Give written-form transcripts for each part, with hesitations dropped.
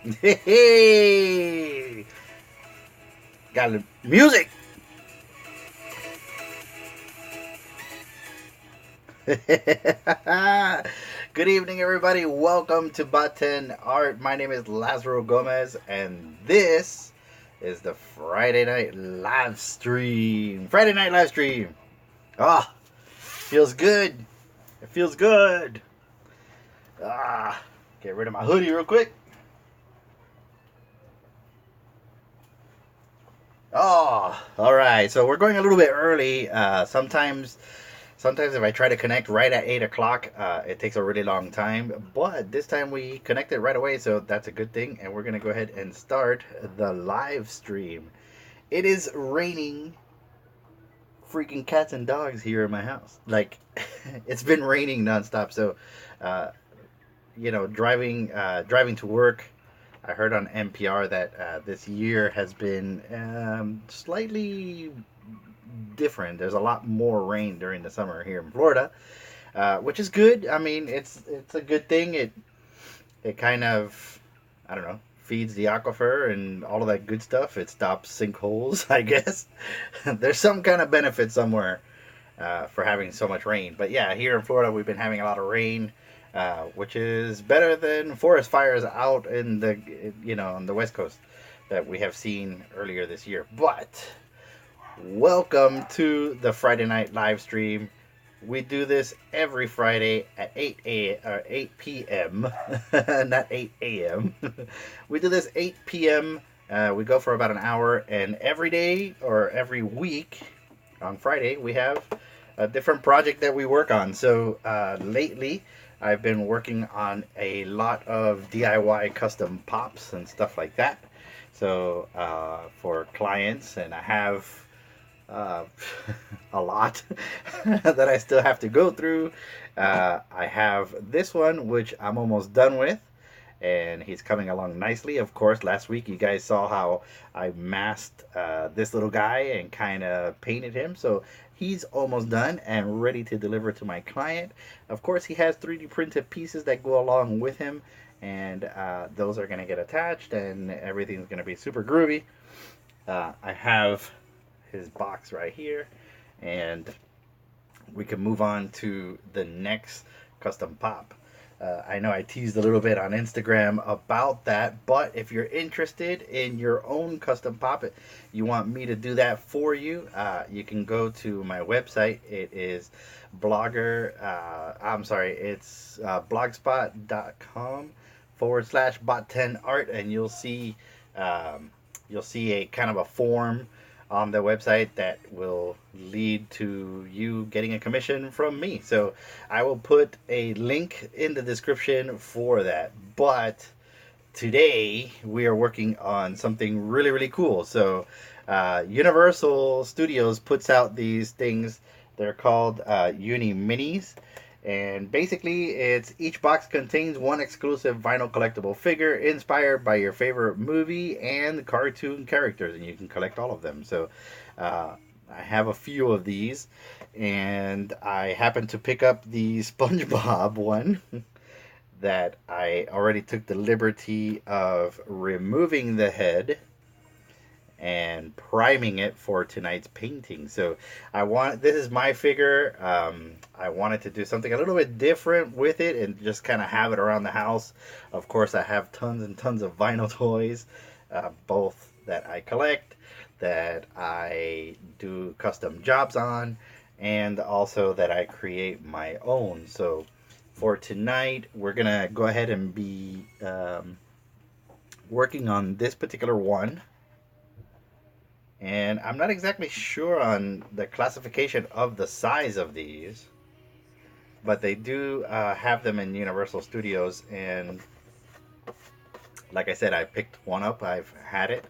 Hey, got the music. Good evening, everybody. Welcome to Button Art. My name is Lazaro Gomez, and this is the Friday night live stream. Friday night live stream. Ah, feels good. It feels good. Get rid of my hoodie real quick. Oh, all right. So we're going a little bit early. Sometimes if I try to connect right at 8 o'clock, it takes a really long time. But this time we connected right away, so that's a good thing. And we're gonna go ahead and start the live stream. It is raining freaking cats and dogs here in my house. Like it's been raining nonstop. So, uh, driving to work. I heard on NPR that this year has been slightly different. There's a lot more rain during the summer here in Florida, which is good. I mean, it's a good thing. It kind of, I don't know, feeds the aquifer and all of that good stuff. It stops sinkholes, I guess. There's some kind of benefit somewhere for having so much rain. But yeah, here in Florida, we've been having a lot of rain. Which is better than forest fires out in the on the west coast that we have seen earlier this year. But welcome to the Friday night live stream. We do this every Friday at 8 p.m. Not 8 a.m. We do this 8 p.m. We go for about an hour, and every day or every week on Friday we have a different project that we work on. So lately I've been working on a lot of DIY custom pops and stuff like that. So for clients, and I have uh, a lot that I still have to go through. I have this one, which I'm almost done with, and he's coming along nicely. Of course, last week you guys saw how I masked this little guy and kind of painted him. So he's almost done and ready to deliver to my client. Of course, he has 3D printed pieces that go along with him, and those are going to get attached, and everything's going to be super groovy. I have his box right here, and we can move on to the next custom pop. I know I teased a little bit on Instagram about that, but if you're interested in your own custom pop, you want me to do that for you, you can go to my website. It is it's blogspot.com/bot10art, and you'll see a kind of a form on the website that will lead to you getting a commission from me. So I will put a link in the description for that. But today we are working on something really, really cool. So Universal Studios puts out these things. They're called Uni-minis. And basically, it's each box contains one exclusive vinyl collectible figure inspired by your favorite movie and cartoon characters, and you can collect all of them. So, I have a few of these, and I happened to pick up the SpongeBob one that I already took the liberty of removing the head and priming it for tonight's painting. So this is my figure. I wanted to do something a little bit different with it and just kind of have it around the house. Of course, I have tons and tons of vinyl toys, both that I collect, that I do custom jobs on, and also that I create my own. So for tonight, we're gonna go ahead and be working on this particular one. And I'm not exactly sure on the classification of the size of these, but they do have them in Universal Studios. And like I said, I picked one up. I've had it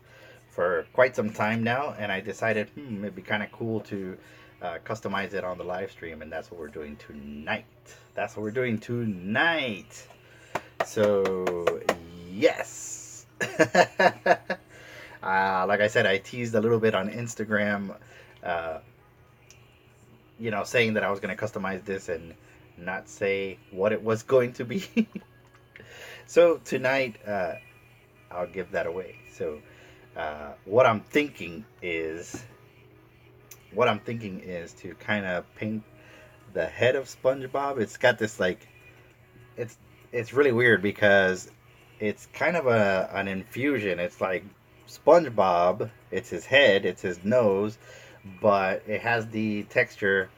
for quite some time now, and I decided it'd be kind of cool to customize it on the live stream, and that's what we're doing tonight. So, yes. Like I said, I teased a little bit on Instagram, uh, saying that I was going to customize this and not say what it was going to be. So tonight, I'll give that away. So what I'm thinking is to kind of paint the head of SpongeBob. It's got this like it's it's really weird because it's kind of an infusion. It's like SpongeBob, it's his head, it's his nose, but it has the texture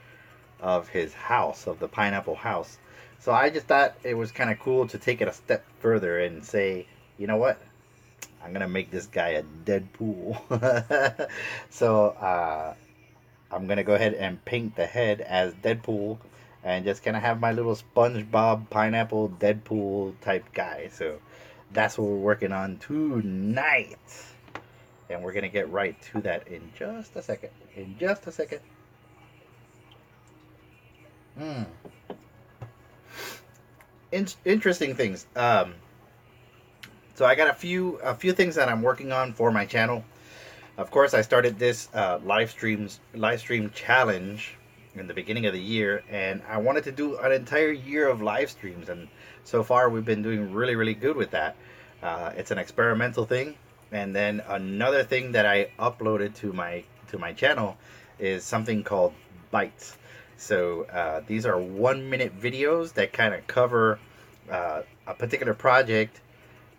of his house, of the pineapple house. So I just thought it was kind of cool to take it a step further and say, you know what? I'm gonna make this guy a Deadpool. So I'm gonna go ahead and paint the head as Deadpool, and just kind of have my little SpongeBob pineapple Deadpool type guy. So that's what we're working on tonight, and we're gonna get right to that in just a second. In just a second. Interesting things. So I got a few things that I'm working on for my channel. Of course, I started this live stream challenge in the beginning of the year, and I wanted to do an entire year of live streams, and so far we've been doing really good with that. It's an experimental thing, and then another thing that I uploaded to my channel is something called bites. So these are 1-minute videos that kind of cover a particular project,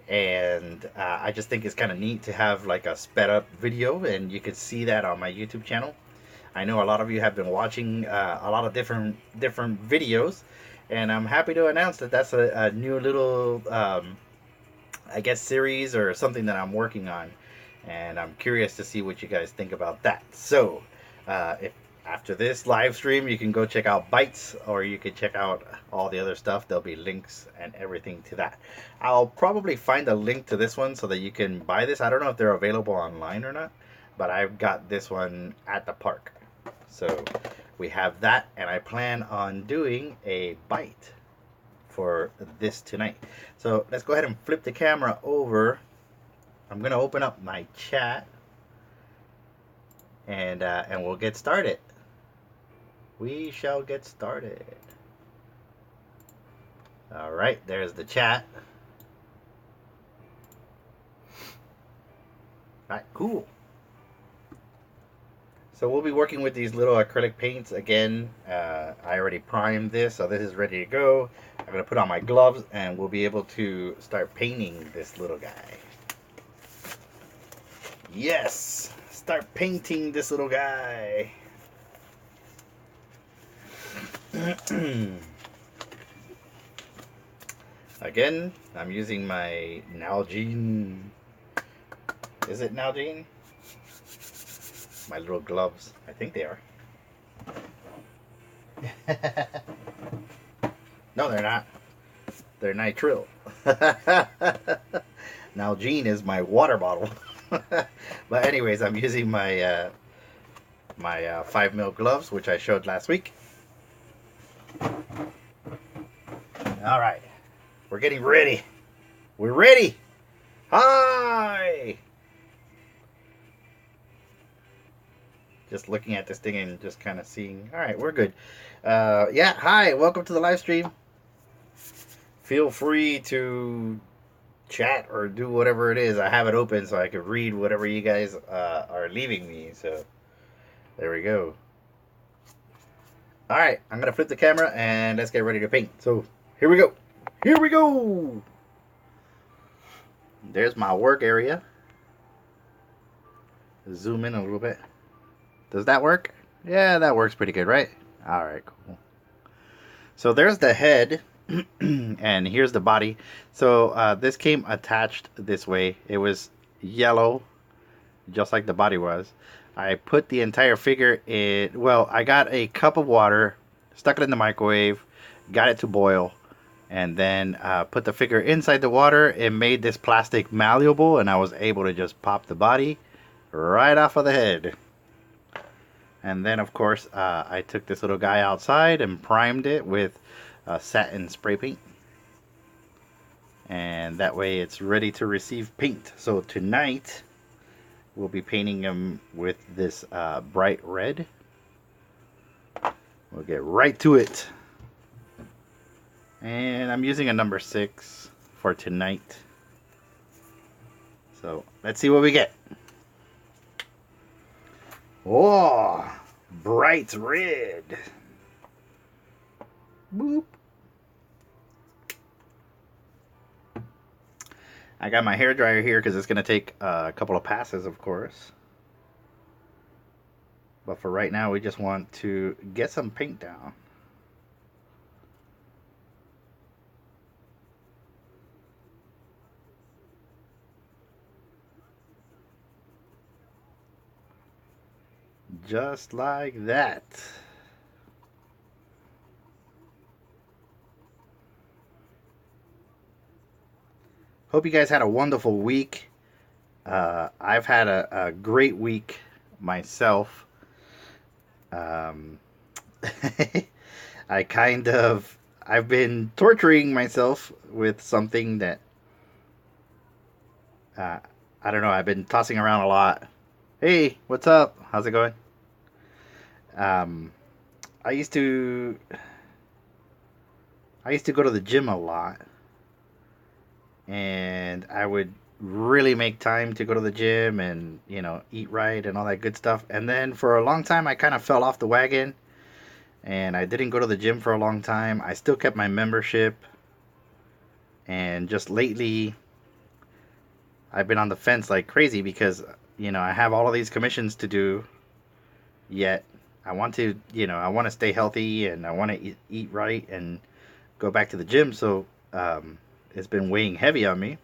and I just think it's kind of neat to have like a sped up video, and you can see that on my YouTube channel. I know a lot of you have been watching a lot of different videos, and I'm happy to announce that that's a new little I guess series or something that I'm working on, and I'm curious to see what you guys think about that. So if after this live stream, you can go check out Bites, or you can check out all the other stuff. There'll be links and everything to that. I'll probably find a link to this one so that you can buy this. I don't know if they're available online or not, but I've got this one at the park. So we have that, and I plan on doing a bite for this tonight. So let's go ahead and flip the camera over. I'm going to open up my chat, and we'll get started. We shall get started. All right, there's the chat. All right, cool. So we'll be working with these little acrylic paints again. I already primed this, so this is ready to go. I'm gonna put on my gloves, and we'll be able to start painting this little guy. Yes, start painting this little guy. Again, I'm using my Nalgene. Is it Nalgene? My little gloves. I think they are. No, they're not. They're nitrile. Nalgene is my water bottle. But anyways, I'm using my my 5mm gloves, which I showed last week. All right, we're getting ready. We're ready. Hi. Just looking at this thing and just kind of seeing. All right, we're good. Yeah, hi, welcome to the live stream. Feel free to chat or do whatever it is. I have it open so I can read whatever you guys are leaving me. So there we go. All right, I'm gonna flip the camera and let's get ready to paint. So here we go. Here we go. There's my work area. Zoom in a little bit. Does that work? Yeah, that works pretty good, right? All right, cool. So there's the head, and here's the body. So this came attached this way. It was yellow, just like the body was. I put the entire figure in. Well, I got a cup of water, stuck it in the microwave, got it to boil, and then put the figure inside the water. It made this plastic malleable, and I was able to just pop the body right off of the head. And then, of course, I took this little guy outside and primed it with satin spray paint. And that way it's ready to receive paint. So tonight, we'll be painting him with this bright red. We'll get right to it. And I'm using a number 6 for tonight. So let's see what we get. Oh, bright red. Boop. I got my hair dryer here because it's going to take a couple of passes, of course. But for right now, we just want to get some paint down. Just like that. Hope you guys had a wonderful week. I've had a great week myself. I've been torturing myself with something that, I don't know, I've been tossing around a lot. Hey, what's up? How's it going? Um, I used to go to the gym a lot, and I would really make time to go to the gym and, eat right and all that good stuff. And then for a long time, I kind of fell off the wagon and I didn't go to the gym for a long time. I still kept my membership, and just lately I've been on the fence like crazy because, I have all of these commissions to do, yet I want to, I want to stay healthy and I want to eat right and go back to the gym. So it's been weighing heavy on me.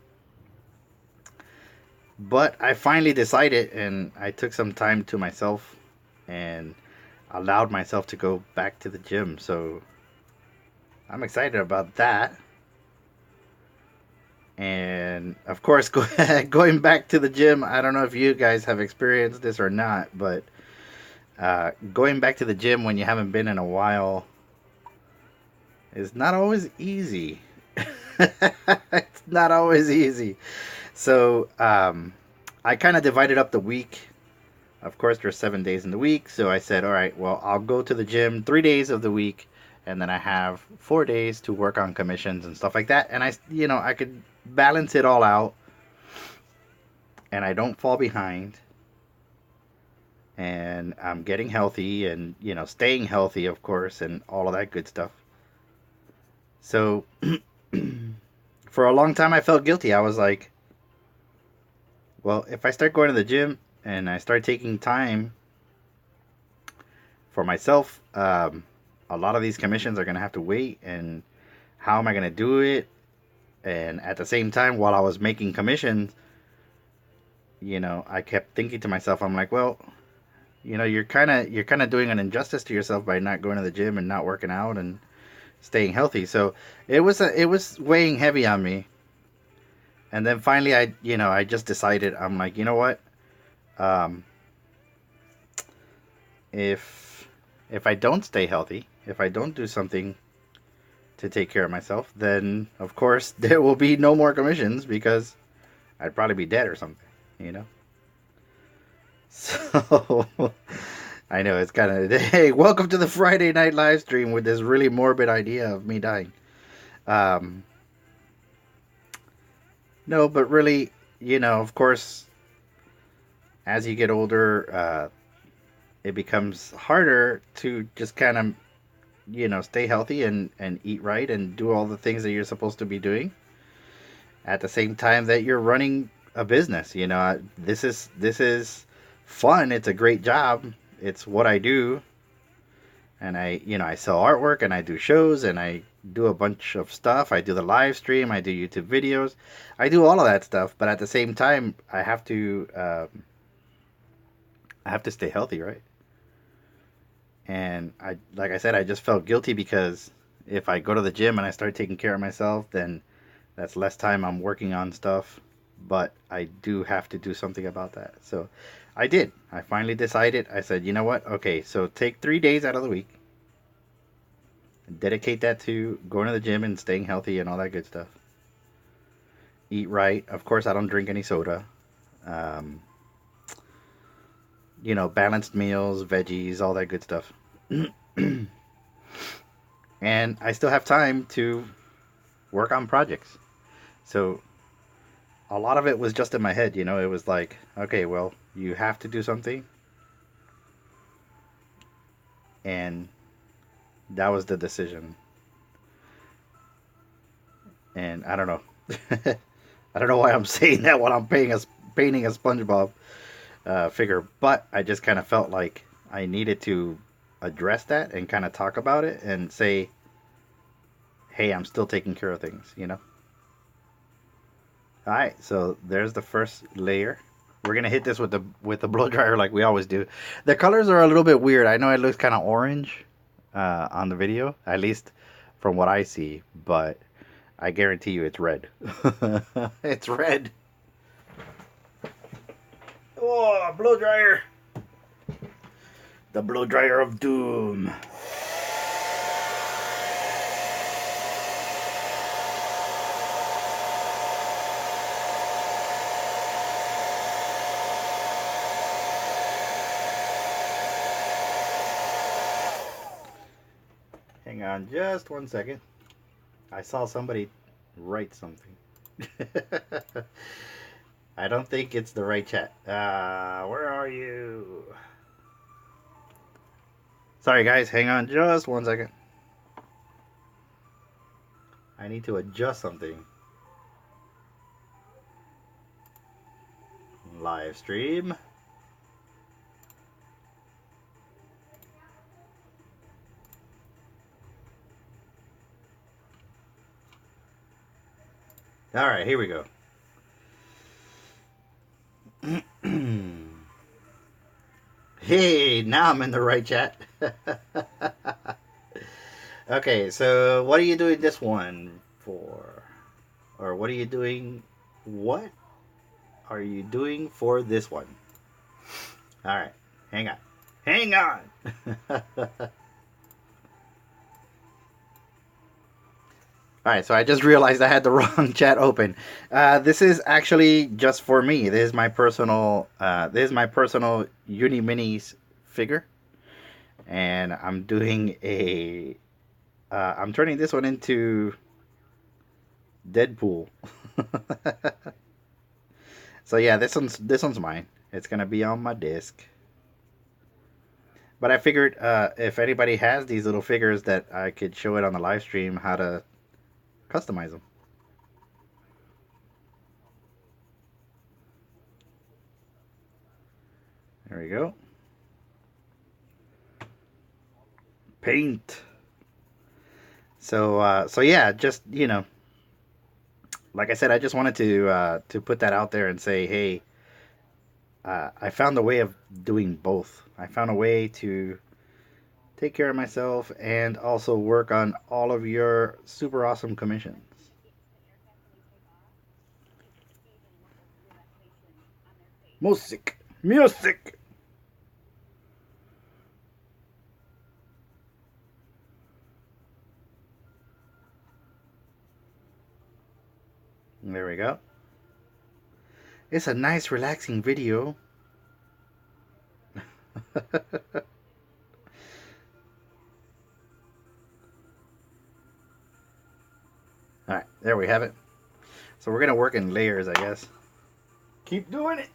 But I finally decided, and I took some time to myself and allowed myself to go back to the gym. So I'm excited about that. And of course, going back to the gym, I don't know if you guys have experienced this or not, but going back to the gym when you haven't been in a while is not always easy. It's not always easy. So I kind of divided up the week. Of course, there's 7 days in the week. So I said, all right, well, I'll go to the gym 3 days of the week, and then I have 4 days to work on commissions and stuff like that. And I could balance it all out, and I don't fall behind. And I'm getting healthy and, staying healthy, of course, and all of that good stuff. So for a long time, I felt guilty. I was like, well, if I start going to the gym and I start taking time for myself, a lot of these commissions are going to have to wait. And how am I going to do it? And at the same time, while I was making commissions, I kept thinking to myself, I'm like, well, you're kind of doing an injustice to yourself by not going to the gym and not working out and staying healthy. So it was weighing heavy on me. And then finally, I just decided, I'm like, you know what? If I don't stay healthy, if I don't do something to take care of myself, then of course there will be no more commissions because I'd probably be dead or something, So I know it's kind of, hey, welcome to the Friday night live stream with this really morbid idea of me dying. No, but really, of course, as you get older, it becomes harder to just kind of, stay healthy and eat right and do all the things that you're supposed to be doing at the same time that you're running a business. This is fun. It's a great job. It's what I do. And I sell artwork and I do shows and I do a bunch of stuff. I do the live stream. I do YouTube videos. I do all of that stuff. But at the same time, I have to stay healthy, right? And like I said, I just felt guilty because if I go to the gym and I start taking care of myself, then that's less time I'm working on stuff. But I do have to do something about that. So I did. I finally decided. I said, you know what? Okay, so take 3 days out of the week. Dedicate that to going to the gym and staying healthy and all that good stuff. Eat right. Of course, I don't drink any soda. Balanced meals, veggies, all that good stuff. And I still have time to work on projects. So a lot of it was just in my head, you know. It was like, okay, well, you have to do something, and that was the decision. And I don't know. I don't know why I'm saying that when I'm painting a SpongeBob figure, but I just kind of felt like I needed to address that and kind of talk about it and say, hey, I'm still taking care of things, you know? All right, so there's the first layer. We're gonna hit this with the blow dryer like we always do. The colors are a little bit weird. I know it looks kind of orange on the video, at least from what I see, but I guarantee you it's red. It's red. Oh, blow dryer. The blow dryer of doom. Hang on just 1 second. I saw somebody write something. I don't think it's the right chat. Where are you? Sorry guys, hang on just 1 second. I need to adjust something. Live stream. All right, here we go. Hey, now I'm in the right chat. Okay, so what are you doing this one for? Or what are you doing? What are you doing for this one? All right, hang on. Hang on. Alright, so I just realized I had the wrong chat open. This is actually just for me. This is my personal Uni-minis figure. And I'm doing I'm turning this one into Deadpool. So yeah, this one's mine. It's gonna be on my disc. But I figured if anybody has these little figures that I could show it on the live stream how to customize them. There we go. Paint. So yeah, just like I said, I just wanted to put that out there and say, hey, I found a way of doing both. I found a way to take care of myself and also work on all of your super awesome commissions. Music. Music. There we go. It's a nice relaxing video. Alright, there we have it. So we're going to work in layers, I guess. Keep doing it.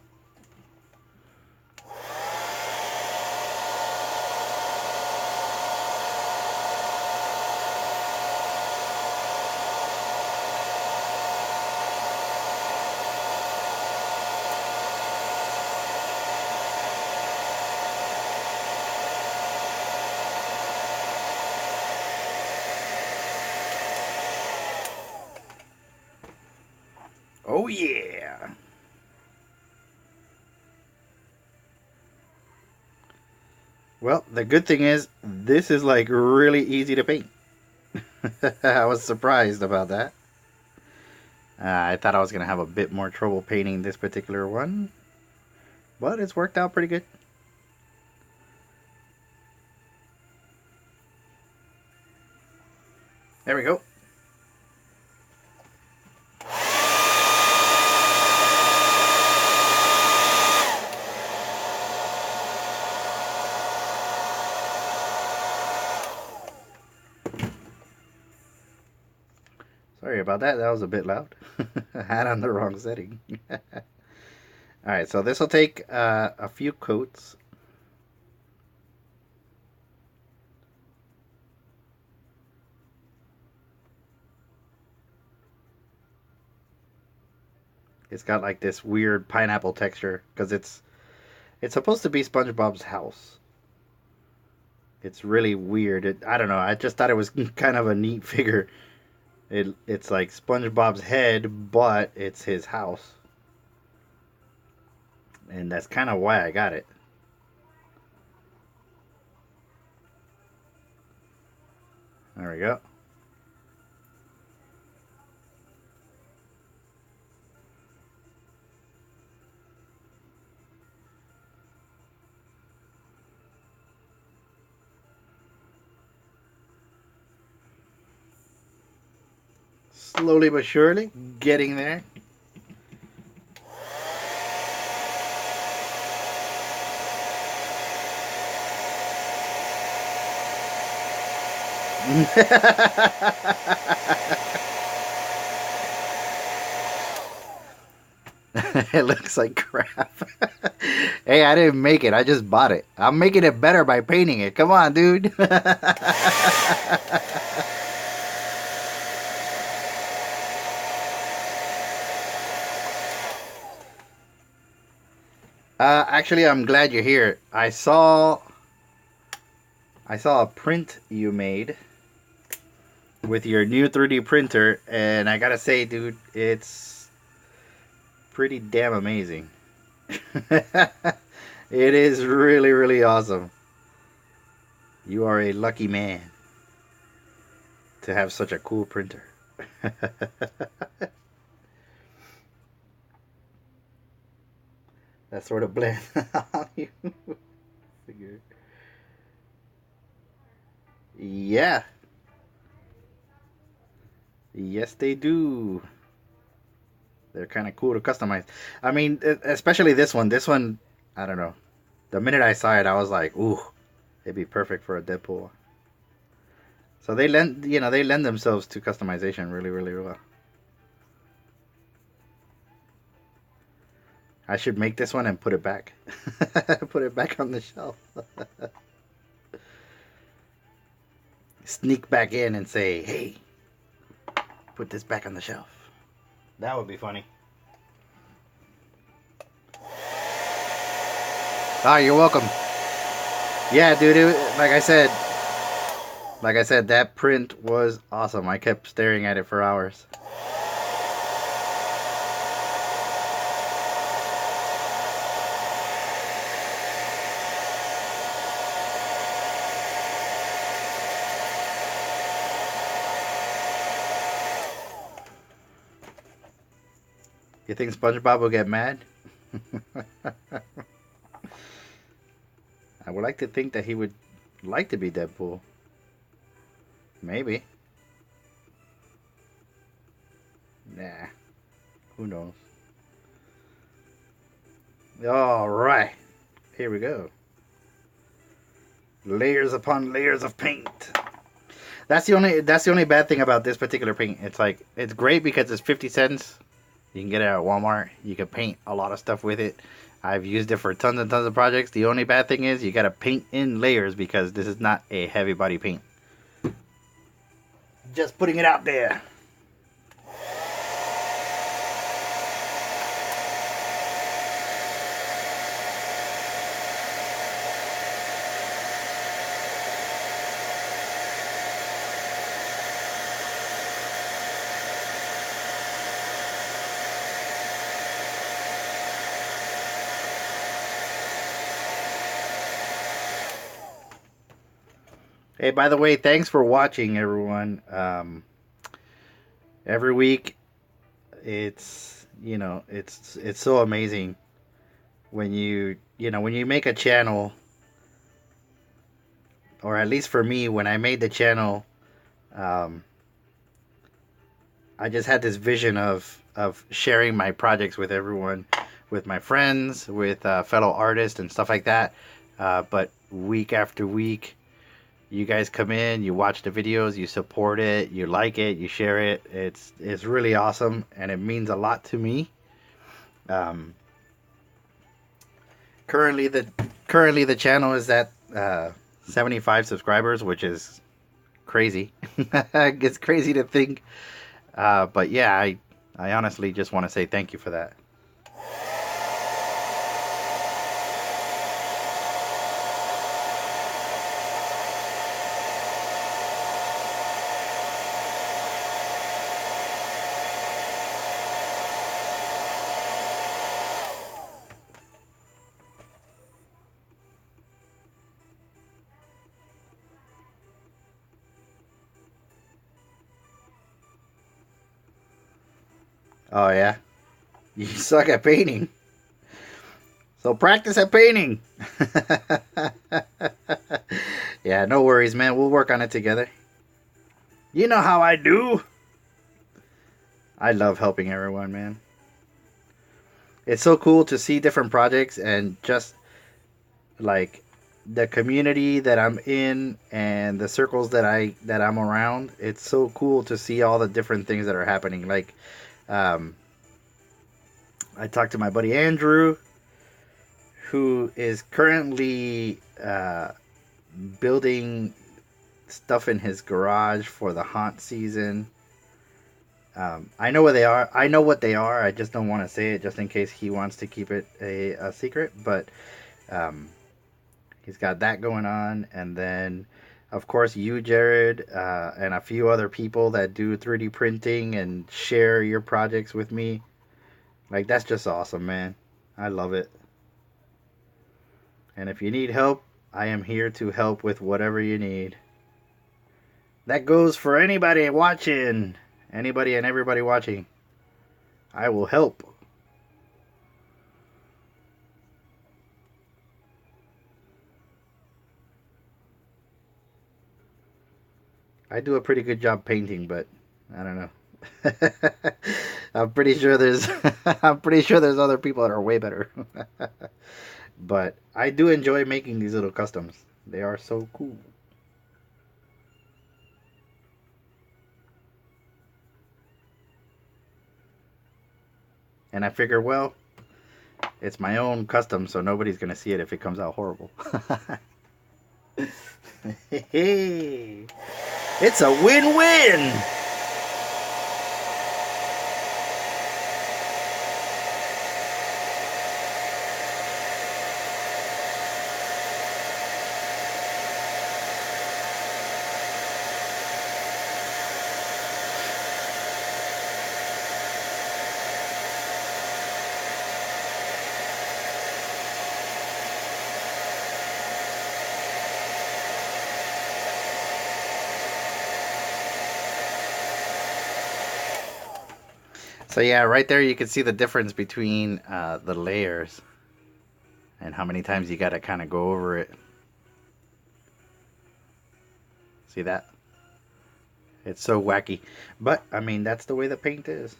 Oh yeah. Well, the good thing is this is like really easy to paint. I was surprised about that. I thought I was going to have a bit more trouble painting this particular one, but it's worked out pretty good. There we go. Sorry about that. That was a bit loud. I had on the wrong setting. Alright, so this will take a few coats. It's got like this weird pineapple texture because it's supposed to be SpongeBob's house. It's really weird. I don't know. I just thought it was kind of a neat figure. It's like SpongeBob's head, but it's his house. And that's kind of why I got it. There we go. Slowly but surely, getting there. It looks like crap. Hey, I didn't make it. I just bought it. I'm making it better by painting it. Come on, dude. Actually, I'm glad you're here. I saw a print you made with your new 3D printer, and I gotta say, dude, it's pretty damn amazing. It is really, really awesome. You are a lucky man to have such a cool printer. That sort of blend on you. Yeah. Yes, they do. They're kind of cool to customize. I mean, especially this one. This one, I don't know. The minute I saw it, I was like, ooh, it'd be perfect for a Deadpool. So they lend themselves to customization really, really well. I should make this one and put it back. Put it back on the shelf. Sneak back in and say, hey, put this back on the shelf. That would be funny. Ah, you're welcome. Yeah, dude, like I said, that print was awesome. I kept staring at it for hours. You think SpongeBob will get mad? I would like to think that he would like to be Deadpool. Maybe. Nah. Who knows? Alright. Here we go. Layers upon layers of paint. That's the only bad thing about this particular paint. It's like, it's great because it's 50 cents. You can get it at Walmart. You can paint a lot of stuff with it. I've used it for tons and tons of projects. The only bad thing is you gotta paint in layers because this is not a heavy body paint. Just putting it out there. Hey, by the way, thanks for watching, everyone. Every week, it's so amazing when you make a channel, or at least for me, when I made the channel, I just had this vision of sharing my projects with everyone, with my friends, with fellow artists and stuff like that. But week after week, You guys come in, you watch the videos, you support it, you like it, you share it. It's really awesome, and it means a lot to me. Um, currently the channel is at 75 subscribers, which is crazy. It's crazy to think, but yeah, I honestly just want to say thank you for that. Oh yeah, you suck at painting, so practice at painting. Yeah, no worries, man. We'll work on it together. You know how I do. I love helping everyone, man. It's so cool to see different projects and just like the community that I'm in and the circles that I'm around. It's so cool to see all the different things that are happening. Like, um, I talked to my buddy Andrew, who is currently building stuff in his garage for the haunt season. I know where they are. I know what they are. I just don't want to say it just in case he wants to keep it a secret. But he's got that going on. And then, of course, you, Jared, and a few other people that do 3D printing and share your projects with me. Like, that's just awesome, man. I love it. And if you need help, I am here to help with whatever you need. That goes for anybody watching. Anybody and everybody watching. I will help. I do a pretty good job painting, but I don't know. I'm pretty sure there's other people that are way better. But I do enjoy making these little customs. They are so cool. And I figure, well, it's my own custom, so nobody's going to see it if it comes out horrible. Hey, it's a win-win! So yeah, right there you can see the difference between the layers and how many times you gotta kind of go over it. See that? It's so wacky. But, I mean, that's the way the paint is.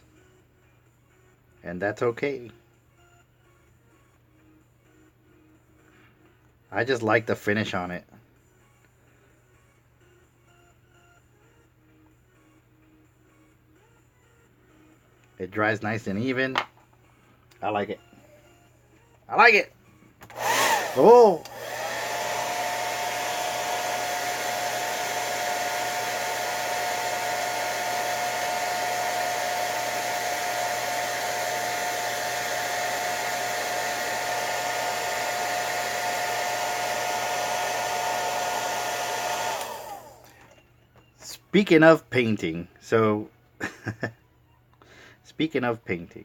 And that's okay. I just like the finish on it. It dries nice and even. I like it. I like it. Oh! Speaking of painting, so speaking of painting,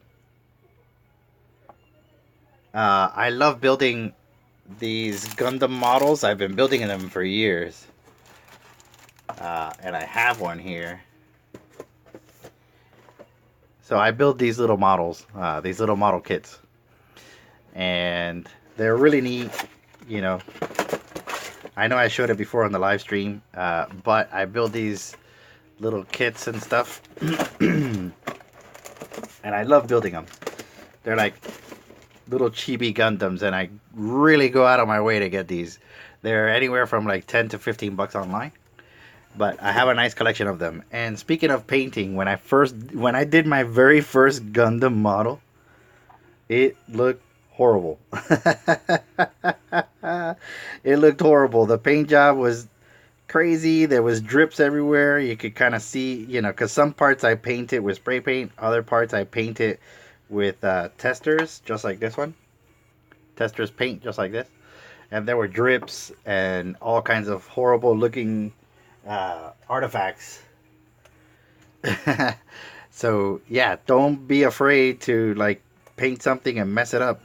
I love building these Gundam models. I've been building them for years, and I have one here. So I build these little models, these little model kits, and they're really neat. You know, I know I showed it before on the live stream, but I build these little kits and stuff, and I love building them. They're like little chibi Gundams, and I really go out of my way to get these. They're anywhere from like 10 to 15 bucks online, but I have a nice collection of them. And speaking of painting, when I did my very first Gundam model, it looked horrible. It looked horrible. The paint job was crazy. There was drips everywhere. You could kind of see, because some parts I painted with spray paint, other parts I painted with testers, just like this one. Testers paint, just like this. And there were drips and all kinds of horrible looking artifacts. So yeah, don't be afraid to like paint something and mess it up.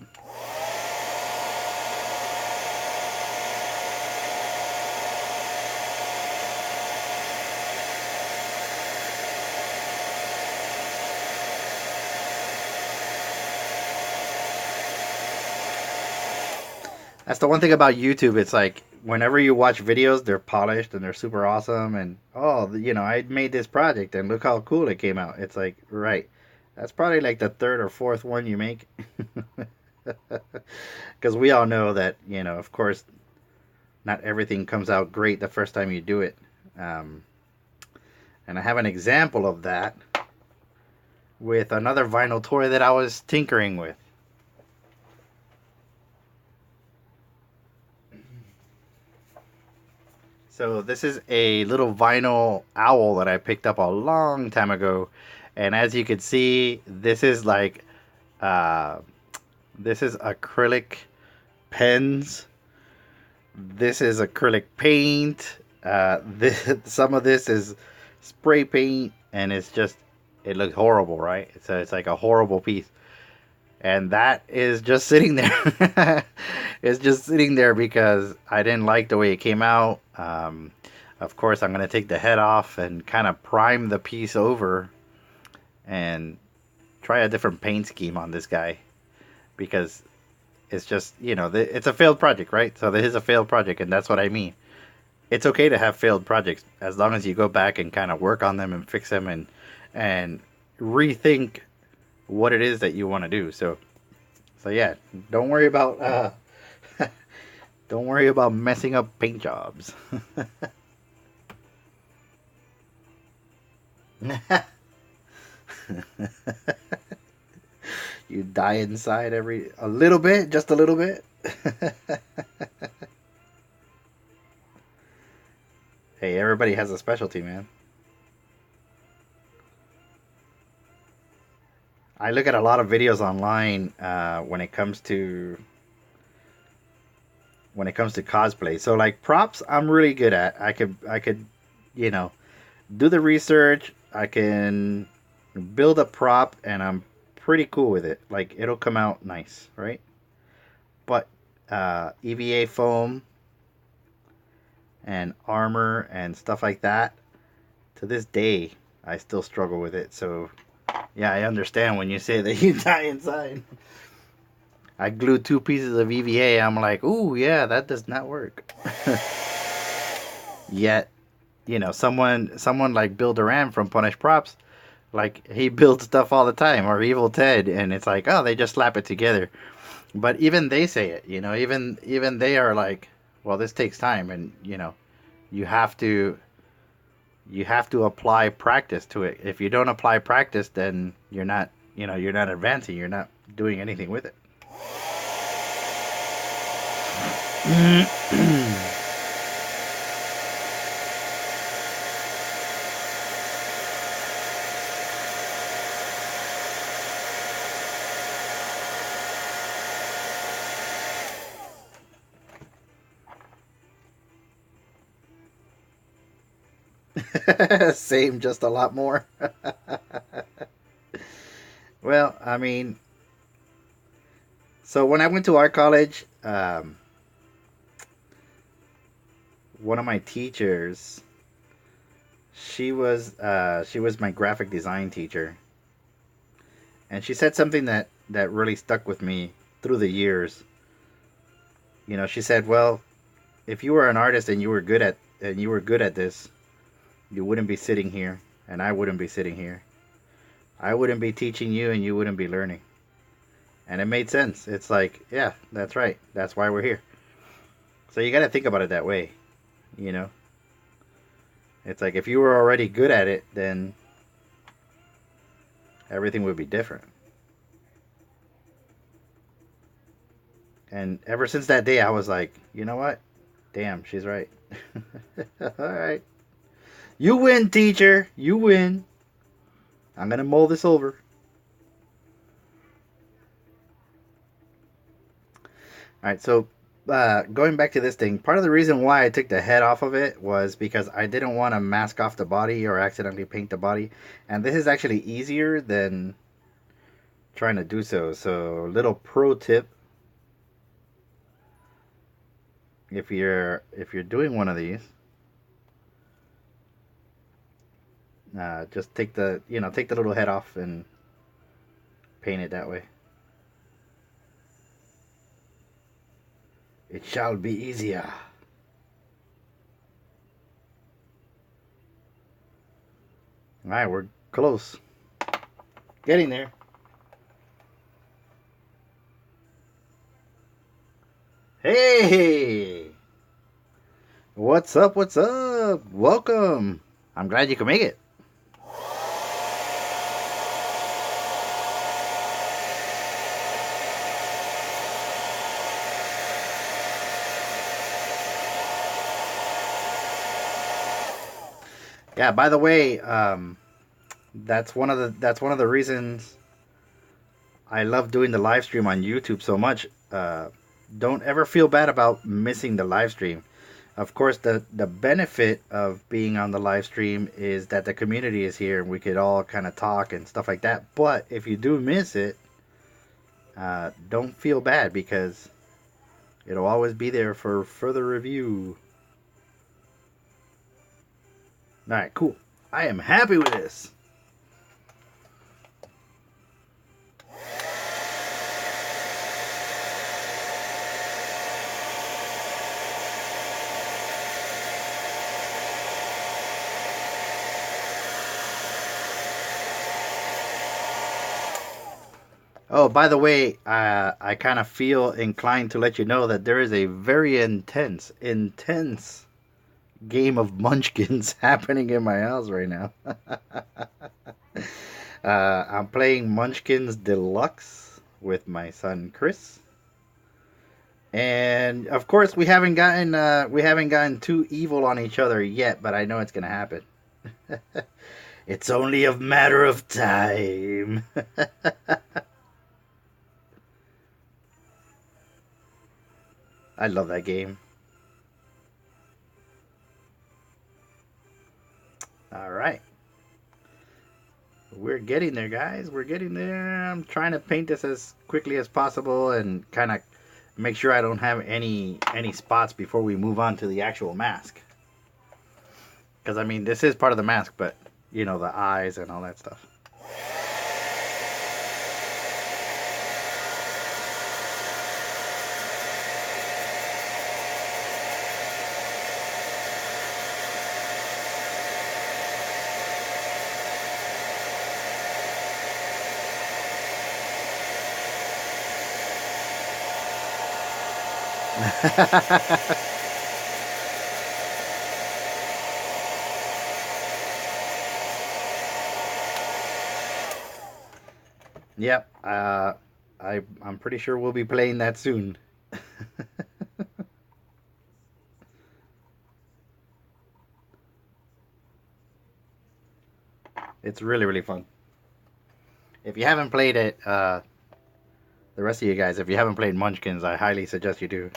That's the one thing about YouTube. It's like whenever you watch videos, they're polished and they're super awesome. And oh, I made this project and look how cool it came out. It's like, right, that's probably like the third or fourth one you make. Because we all know that, of course, not everything comes out great the first time you do it. And I have an example of that with another vinyl toy that I was tinkering with. So this is a little vinyl owl that I picked up a long time ago, and as you can see, this is like this is acrylic pens. This is acrylic paint. Some of this is spray paint, and it looks horrible, right? So it's like a horrible piece. And that is just sitting there. It's just sitting there because I didn't like the way it came out. Of course, I'm going to take the head off and kind of prime the piece over and try a different paint scheme on this guy. Because it's just, it's a failed project, right? So this is a failed project, and that's what I mean. It's okay to have failed projects as long as you go back and kind of work on them and fix them and rethink what it is that you want to do. So yeah, don't worry about don't worry about messing up paint jobs. You die inside a little bit, just a little bit. Hey, everybody has a specialty, man. I look at a lot of videos online when it comes to cosplay. So like props, I'm really good at. I could, do the research. I can build a prop, and I'm pretty cool with it. Like it'll come out nice, right? But EVA foam and armor and stuff like that, to this day, I still struggle with it. So yeah, I understand when you say that you die inside. I glued 2 pieces of EVA. I'm like, ooh, yeah, that does not work. Yet, someone like Bill Duran from Punish Props, like he builds stuff all the time, or Evil Ted, and it's like, oh, they just slap it together. But even they say it, even they are like, well, this takes time, and you have to apply practice to it. If you don't apply practice, then you're not advancing. You're not doing anything with it. Same, just a lot more. Well, I mean, so when I went to art college, one of my teachers, she was my graphic design teacher, and she said something that really stuck with me through the years. She said, "Well, if you were an artist and you were good at this, you wouldn't be sitting here, and I wouldn't be sitting here. I wouldn't be teaching you, and you wouldn't be learning. And it made sense. It's like, yeah, that's right. That's why we're here. So you got to think about it that way, you know? It's like if you were already good at it, then everything would be different. And ever since that day, I was like, you know what? Damn, she's right. All right. You win, teacher. You win. I'm going to mull this over. All right, so going back to this thing, part of the reason why I took the head off of it was because I didn't want to mask off the body or accidentally paint the body. And this is actually easier than trying to do so. So, little pro tip, if you're doing one of these, just take the take the little head off and paint it that way. It shall be easier. All right, we're close. Getting there. Hey! What's up? What's up? Welcome. I'm glad you could make it. Yeah, by the way, that's one of the reasons I love doing the live stream on YouTube so much. Don't ever feel bad about missing the live stream. Of course, the benefit of being on the live stream is that the community is here and we could all kind of talk and stuff like that. But if you do miss it, don't feel bad because it'll always be there for further review. All right, cool. I am happy with this. Oh, by the way, I kind of feel inclined to let you know that there is a very intense game of Munchkins happening in my house right now. I'm playing Munchkins Deluxe with my son Chris, and of course we haven't gotten too evil on each other yet, but I know it's gonna happen. It's only a matter of time. I love that game. All right. We're getting there, guys. We're getting there. I'm trying to paint this as quickly as possible and kind of make sure I don't have any spots before we move on to the actual mask. Because, I mean, this is part of the mask, but, you know, the eyes and all that stuff. Yep. I'm pretty sure we'll be playing that soon. It's really, really fun. If you haven't played it, the rest of you guys, if you haven't played Munchkins, I highly suggest you do.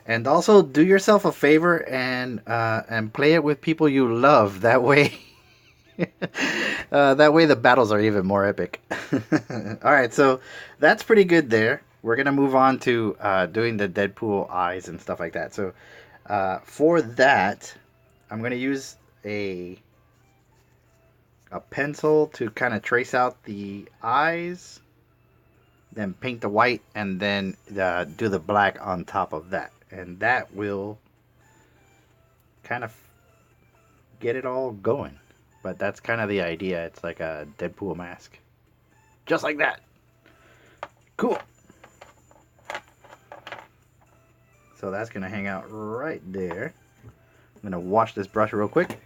And also do yourself a favor and play it with people you love. That way, that way the battles are even more epic. All right, so that's pretty good there. We're gonna move on to doing the Deadpool eyes and stuff like that. So for that, I'm gonna use a pencil to kind of trace out the eyes then paint the white, and then do the black on top of that. And that will kind of get it all going. But that's kind of the idea. It's like a Deadpool mask. Just like that. Cool. So that's going to hang out right there. I'm going to wash this brush real quick.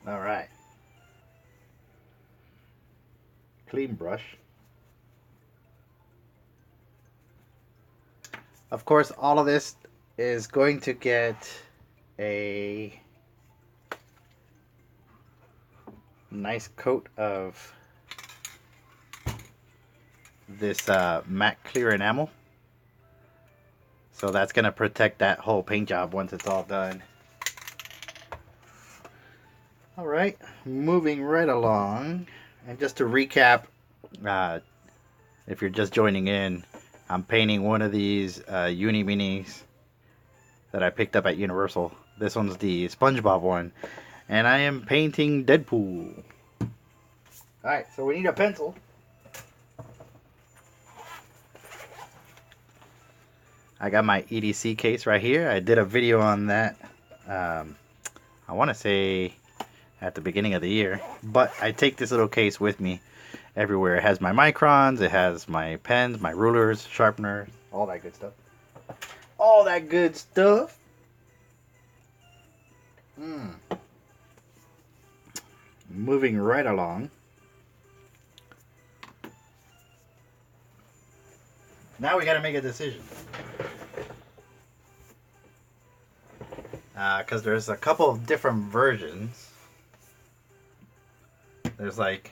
All right. Clean brush. Of course, all of this is going to get a nice coat of this matte clear enamel. So that's going to protect that whole paint job once it's all done. Alright, moving right along. And just to recap, if you're just joining in, I'm painting one of these Uni-minis that I picked up at Universal. This one's the SpongeBob one. And I am painting Deadpool. Alright, so we need a pencil. I got my EDC case right here. I did a video on that, I want to say at the beginning of the year. But I take this little case with me everywhere. It has my microns, it has my pens, my rulers, sharpeners, all that good stuff. All that good stuff. Moving right along. Now we gotta make a decision. Because there's a couple of different versions. There's like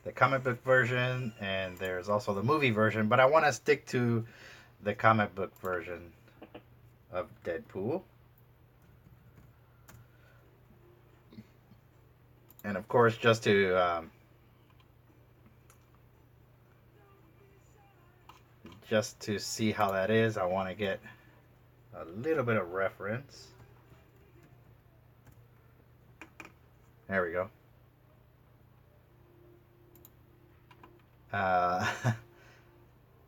the comic book version, and there's also the movie version, but I want to stick to the comic book version of Deadpool. And of course, just to see how that is, I want to get a little bit of reference. There we go.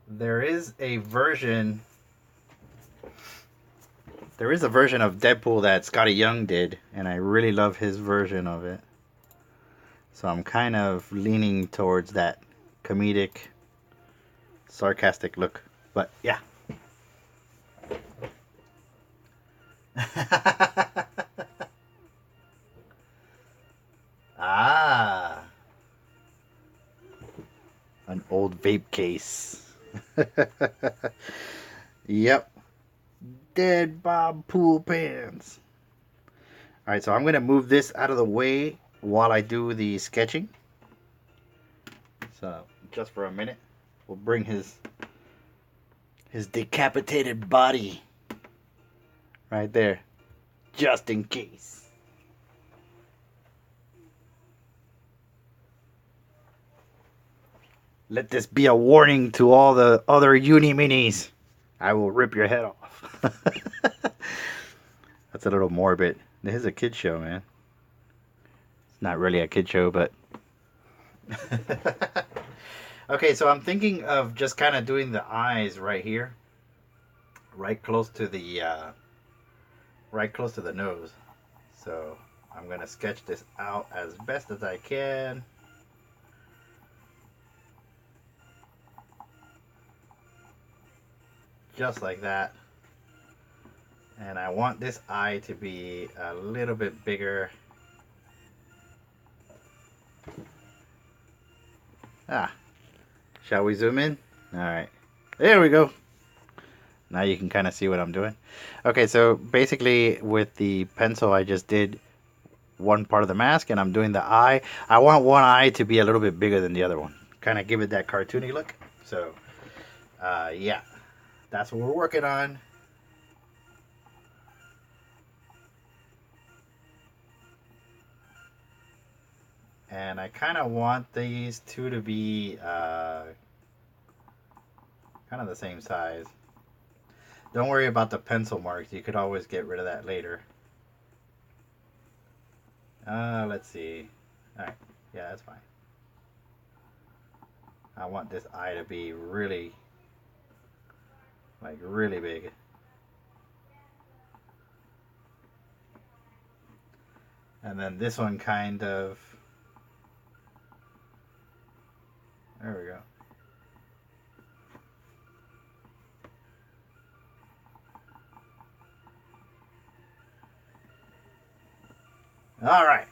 There is a version of Deadpool that Scotty Young did, and I really love his version of it. So I'm kind of leaning towards that comedic, sarcastic look. But yeah. Ah, an old vape case. Yep. Dead Bob Pool Pants. Alright, so I'm going to move this out of the way while I do the sketching. So, just for a minute, we'll bring his decapitated body right there, just in case. Let this be a warning to all the other Uni-minis. I will rip your head off. That's a little morbid. This is a kid show, man. It's not really a kid show, but... Okay, so I'm thinking of just kind of doing the eyes right here. Right close to the nose. So I'm going to sketch this out as best as I can. Just like that. And I want this eye to be a little bit bigger. Shall we zoom in? Alright, there we go. Now you can kind of see what I'm doing. Okay, so basically with the pencil I just did one part of the mask, and I'm doing the eye. I want one eye to be a little bit bigger than the other one. Kind of give it that cartoony look. So, yeah. That's what we're working on. And I kind of want these two to be kind of the same size. Don't worry about the pencil marks. You could always get rid of that later. Let's see. Alright, yeah, that's fine. I want this eye to be really, like, really big. And then this one kind of... There we go. Alright,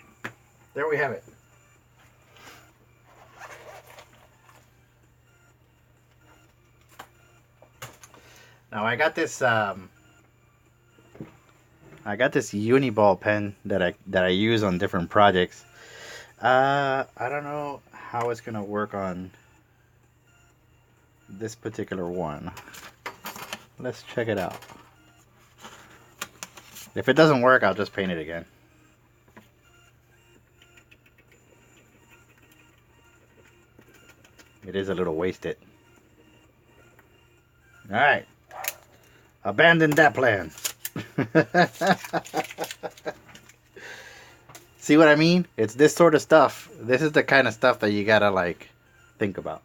there we have it. Now I got this Uni-ball pen that I use on different projects. I don't know how it's gonna work on this particular one. Let's check it out. If it doesn't work, I'll just paint it again. It is a little wasted. Alright. Abandon that plan. See what I mean? It's this sort of stuff. This is the kind of stuff that you gotta, like, think about.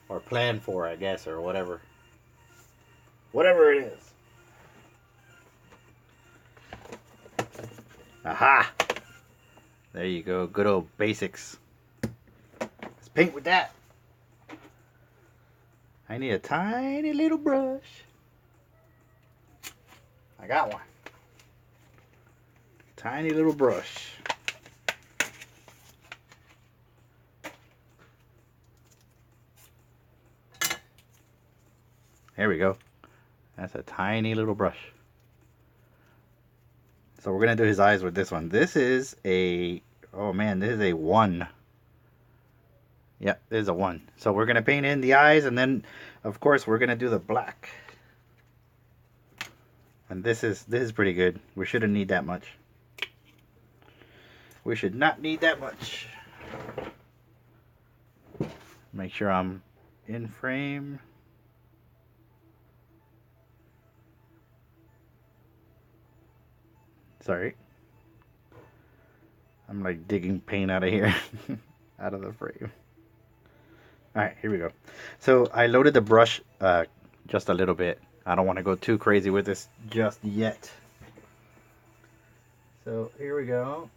Or plan for, I guess, or whatever. Whatever it is. Aha! There you go. Good old basics. Let's paint with that. I need a tiny little brush. I got one. Tiny little brush. There we go. That's a tiny little brush. So we're going to do his eyes with this one. This is a... Oh man, this is a 1. Yep, this is a 1. So we're going to paint in the eyes, and then, of course, we're going to do the black. And this is pretty good. We shouldn't need that much. We should not need that much. Make sure I'm in frame. Sorry. I'm like digging paint out of here. Out of the frame. Alright, here we go. So I loaded the brush just a little bit. I don't want to go too crazy with this just yet. So here we go.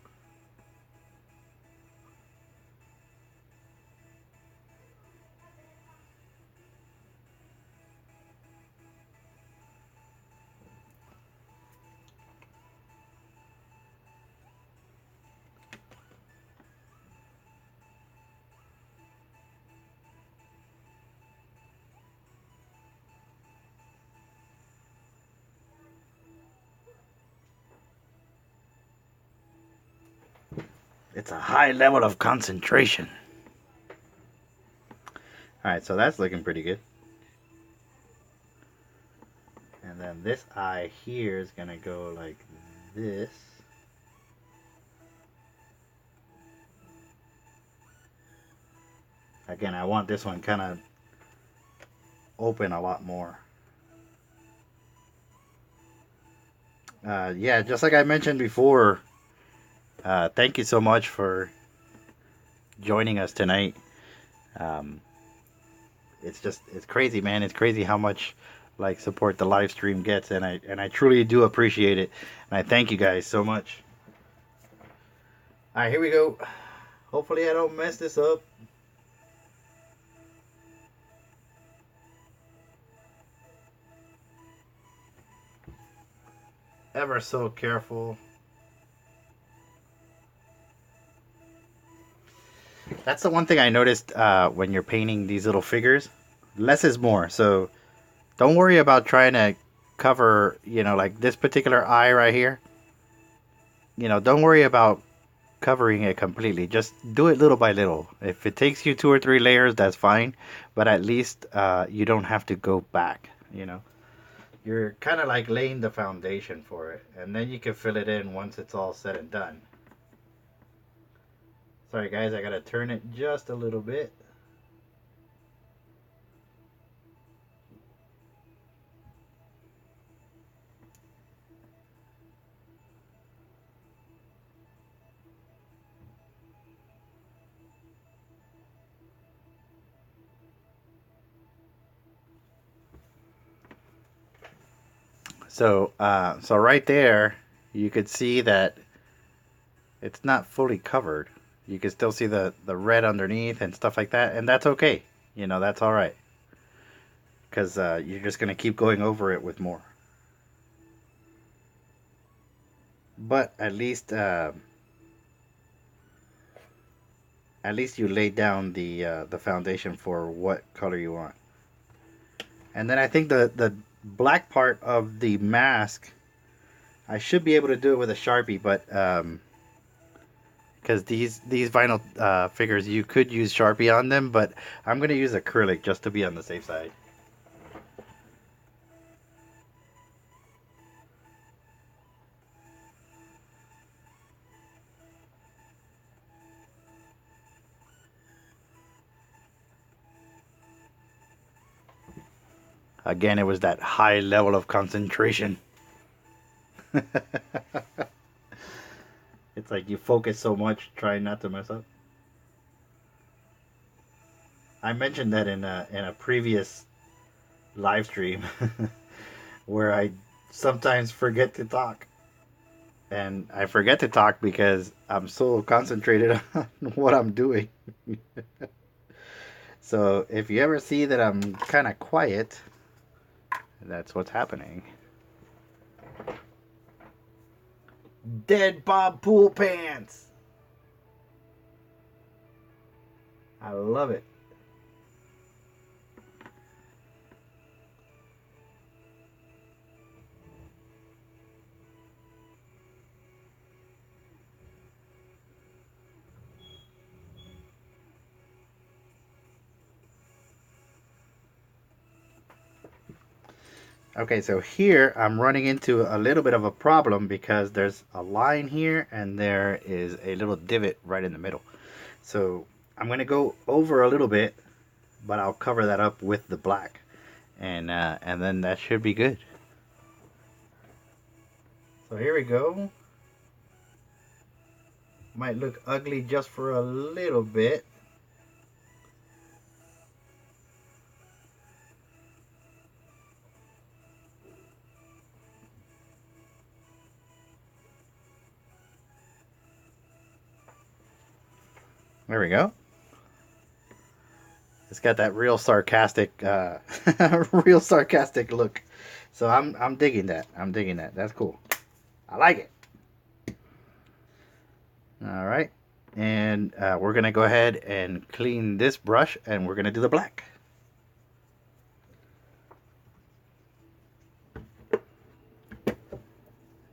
It's a high level of concentration. Alright, so that's looking pretty good. And then this eye here is going to go like this. Again, I want this one kind of open a lot more. Yeah, just like I mentioned before, thank you so much for joining us tonight. It's crazy, man. It's crazy how much like support the live stream gets, and I truly do appreciate it. And I thank you guys so much. All right, here we go. Hopefully I don't mess this up. Ever so careful. That's the one thing I noticed when you're painting these little figures. Less is more. So don't worry about trying to cover, you know, like this particular eye right here. You know, don't worry about covering it completely. Just do it little by little. If it takes you 2 or 3 layers, that's fine. But at least you don't have to go back, you know. You're kind of like laying the foundation for it. And then you can fill it in once it's all said and done. Sorry guys, I gotta turn it just a little bit. So right there, you could see that it's not fully covered. You can still see the red underneath and stuff like that, and that's okay. You know, that's all right, because you're just gonna keep going over it with more. But at least you laid down the foundation for what color you want. And then I think the black part of the mask, I should be able to do it with a Sharpie, but because these vinyl figures, you could use Sharpie on them, but I'm going to use acrylic just to be on the safe side. Again, it was that high level of concentration. It's like you focus so much trying not to mess up. I mentioned that in a previous live stream where I sometimes forget to talk. And I forget to talk because I'm so concentrated on what I'm doing. So if you ever see that I'm kind of quiet, that's what's happening. Dead Bob Pool Pants. I love it. Okay, so here I'm running into a little bit of a problem because there's a line here and there is a little divot right in the middle. So I'm going to go over a little bit, but I'll cover that up with the black. And then that should be good. So here we go. Might look ugly just for a little bit. There we go. It's got that real sarcastic, real sarcastic look. So I'm digging that. I'm digging that. That's cool. I like it. All right, and we're gonna go ahead and clean this brush, and we're gonna do the black.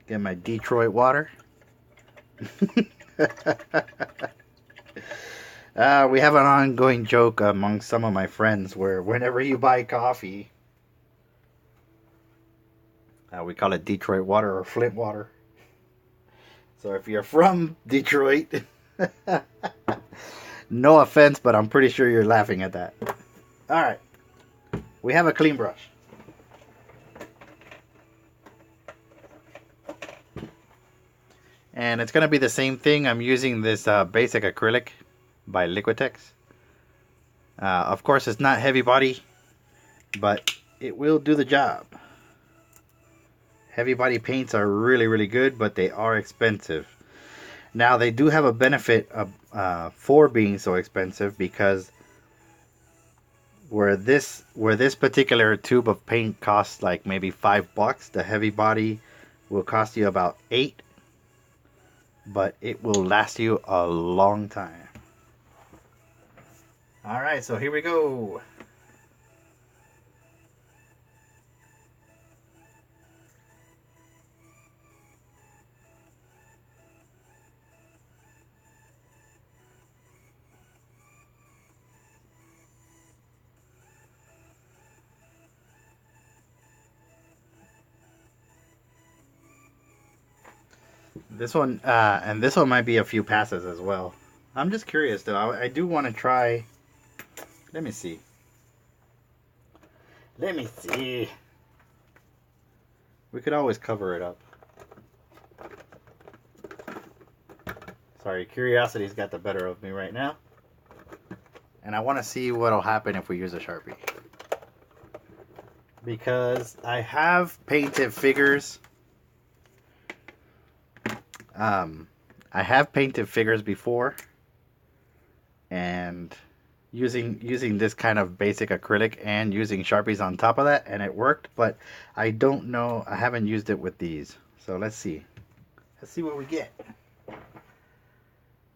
Get my Detroit water. We have an ongoing joke among some of my friends where whenever you buy coffee, we call it Detroit water or Flint water. So if you're from Detroit, no offense, but I'm pretty sure you're laughing at that. All right, we have a clean brush. And it's going to be the same thing. I'm using this basic acrylic by Liquitex. Of course, it's not heavy body, but it will do the job. Heavy body paints are really, really good, but they are expensive. Now, they do have a benefit of, for being so expensive, because where this particular tube of paint costs like maybe $5, the heavy body will cost you about $8. But it will last you a long time. All right, so here we go. This one, and this one might be a few passes as well. I'm just curious though. I do want to try. Let me see. Let me see. We could always cover it up. Sorry, curiosity's got the better of me right now. And I want to see what'll happen if we use a Sharpie. Because I have painted figures. I have painted figures before. And using this kind of basic acrylic and using Sharpies on top of that, and it worked, but I don't know, I haven't used it with these. So let's see what we get.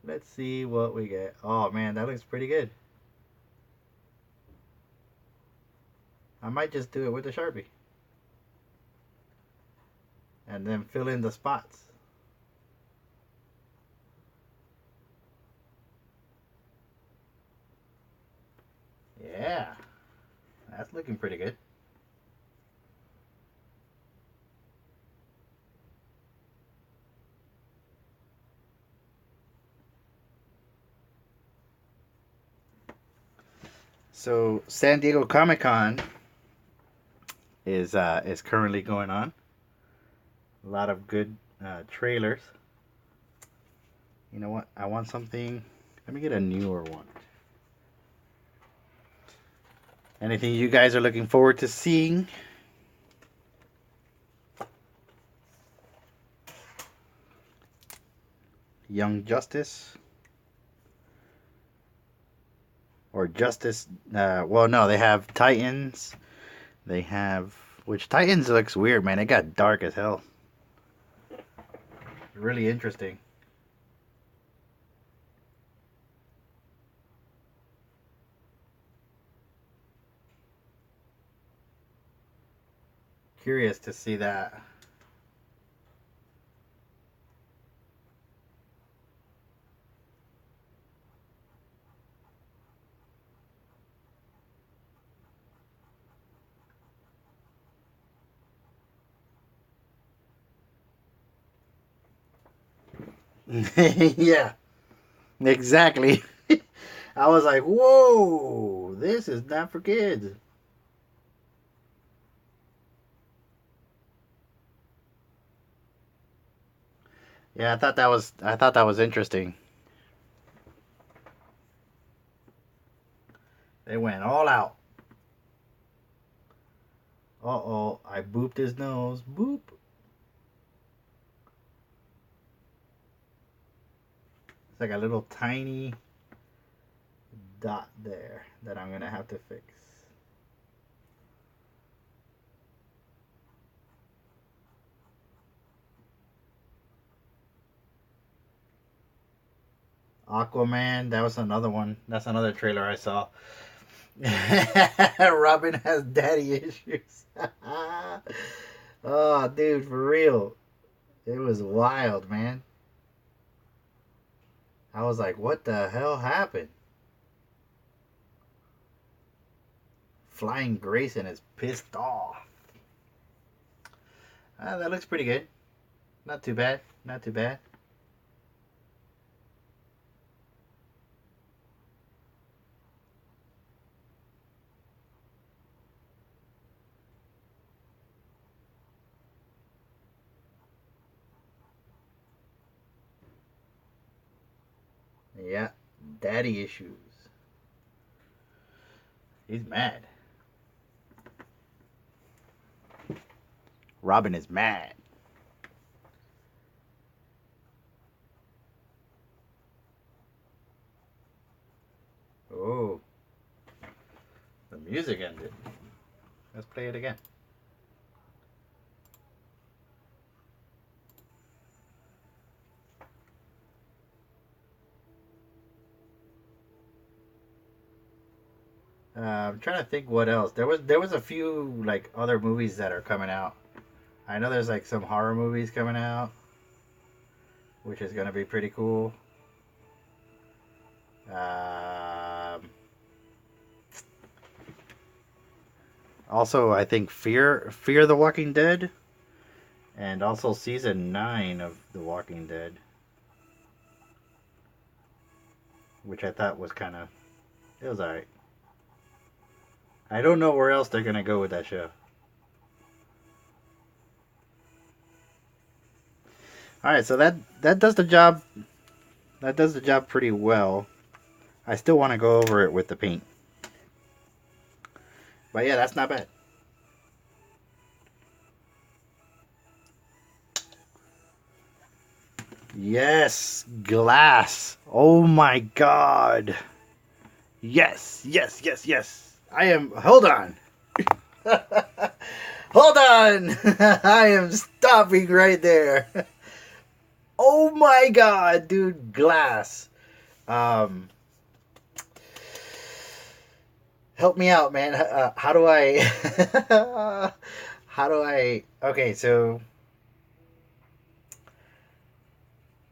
Let's see what we get. Oh man, that looks pretty good. I might just do it with the Sharpie and then fill in the spots. Yeah, that's looking pretty good. So San Diego Comic-Con is currently going on. A lot of good trailers. You know what? I want something. Let me get a newer one. Anything you guys are looking forward to seeing? Young Justice. Or Justice. Well, no, they have Titans. They have. Which Titans looks weird, man. It got dark as hell. Really interesting. Curious to see that. Yeah, exactly. I was like, whoa, this is not for kids. Yeah, I thought that was interesting. They went all out. Uh-oh, I booped his nose. Boop. It's like a little tiny dot there that I'm gonna have to fix. Aquaman, that was another one. That's another trailer I saw. Robin has daddy issues. Oh, dude, for real. It was wild, man. I was like, what the hell happened? Flying Grayson is pissed off. That looks pretty good. Not too bad. Not too bad. Yeah, daddy issues. He's mad. Robin is mad. Oh, the music ended. Let's play it again. I'm trying to think what else. There was a few like other movies that are coming out. I know there's like some horror movies coming out, which is gonna be pretty cool. Um, Also, I think Fear the Walking Dead, and also season 9 of The Walking Dead. which I thought was kind of, it was alright. I don't know where else they're gonna go with that show. All right, so that does the job. That does the job pretty well. I still want to go over it with the paint, but yeah, that's not bad. Yes, glass. Oh my god. Yes, yes, yes, yes. I am. Hold on. Hold on. I am stopping right there. Oh my god, dude, glass. Um, help me out, man. How do I? How do I? Okay, so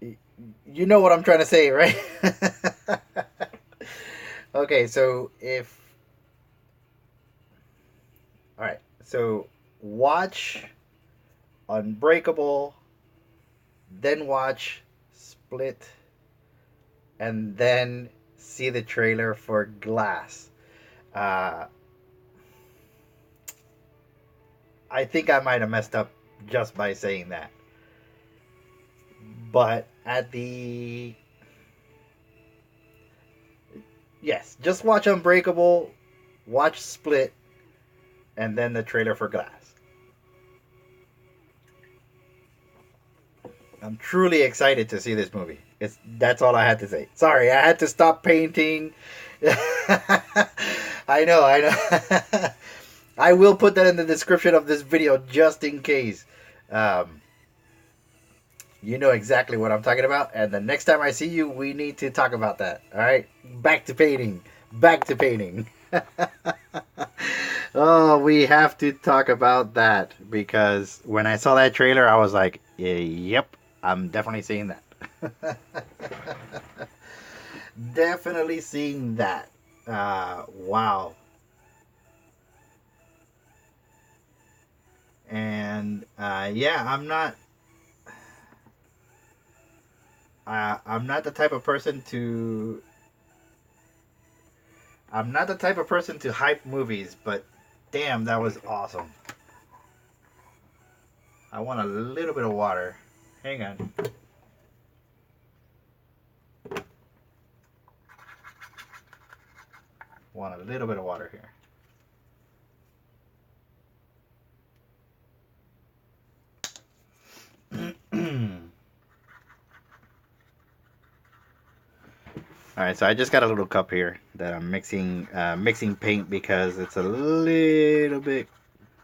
you know what I'm trying to say, right? Okay, so if all right, so watch Unbreakable, then watch Split, and then see the trailer for Glass. Uh, I think I might have messed up just by saying that. But at the yes, just watch Unbreakable, watch Split, and then the trailer for Glass. I'm truly excited to see this movie. That's all I had to say. Sorry, I had to stop painting. I know, I know. I will put that in the description of this video just in case. Um, you know exactly what I'm talking about. And the next time I see you, we need to talk about that. All right? Back to painting. Back to painting. Oh, we have to talk about that because when I saw that trailer, I was like, yep, I'm definitely seeing that. Definitely seeing that. Wow. And yeah, I'm not the type of person to. I'm not the type of person to hype movies, but damn, that was awesome. I want a little bit of water. Hang on. Want a little bit of water here. All right, so I just got a little cup here that I'm mixing paint because it's a little bit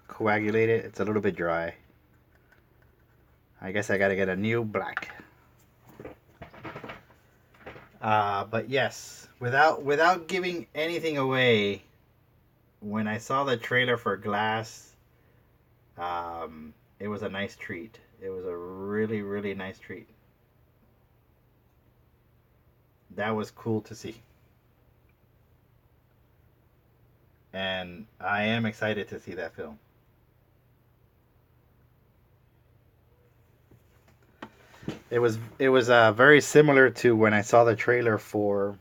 coagulated. It's a little bit dry. I guess I gotta get a new black. But yes, without giving anything away, when I saw the trailer for Glass, it was a nice treat. It was a really, really nice treat. That was cool to see. And I am excited to see that film. It was very similar to when I saw the trailer for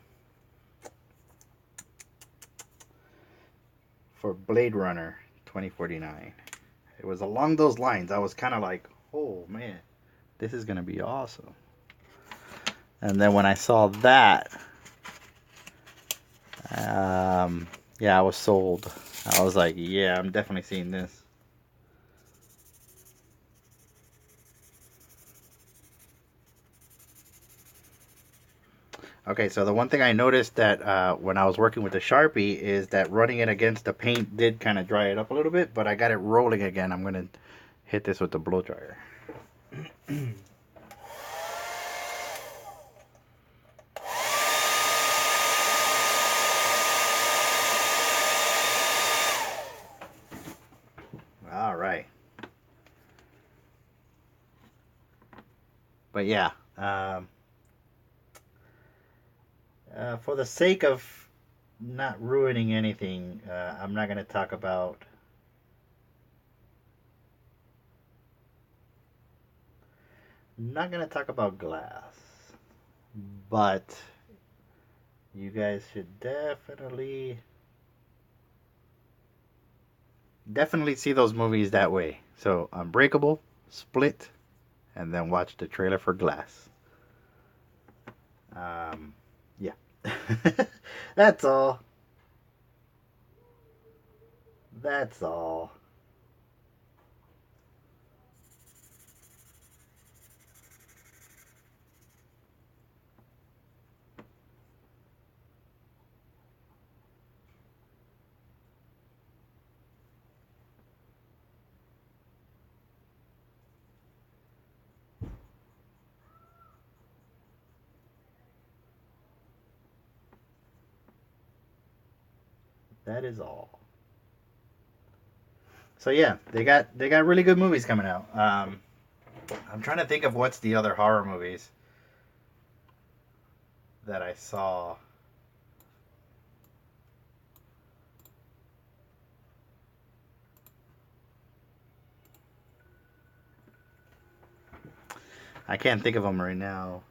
Blade Runner 2049. It was along those lines. I was kind of like, "Oh man, this is going to be awesome." And then when I saw that, yeah, I was sold. I was like, "Yeah, I'm definitely seeing this." Okay, so the one thing I noticed that when I was working with the Sharpie is that running it against the paint did kind of dry it up a little bit, but I got it rolling again. I'm going to hit this with the blow dryer. All right. But yeah, for the sake of not ruining anything, I'm not going to talk about. I'm not going to talk about Glass, but You guys should definitely see those movies that way. So Unbreakable, Split, and then watch the trailer for Glass. Yeah. That's all. That's all. That is all. So yeah, they got really good movies coming out. I'm trying to think of what's the other horror movies that I saw. I can't think of them right now.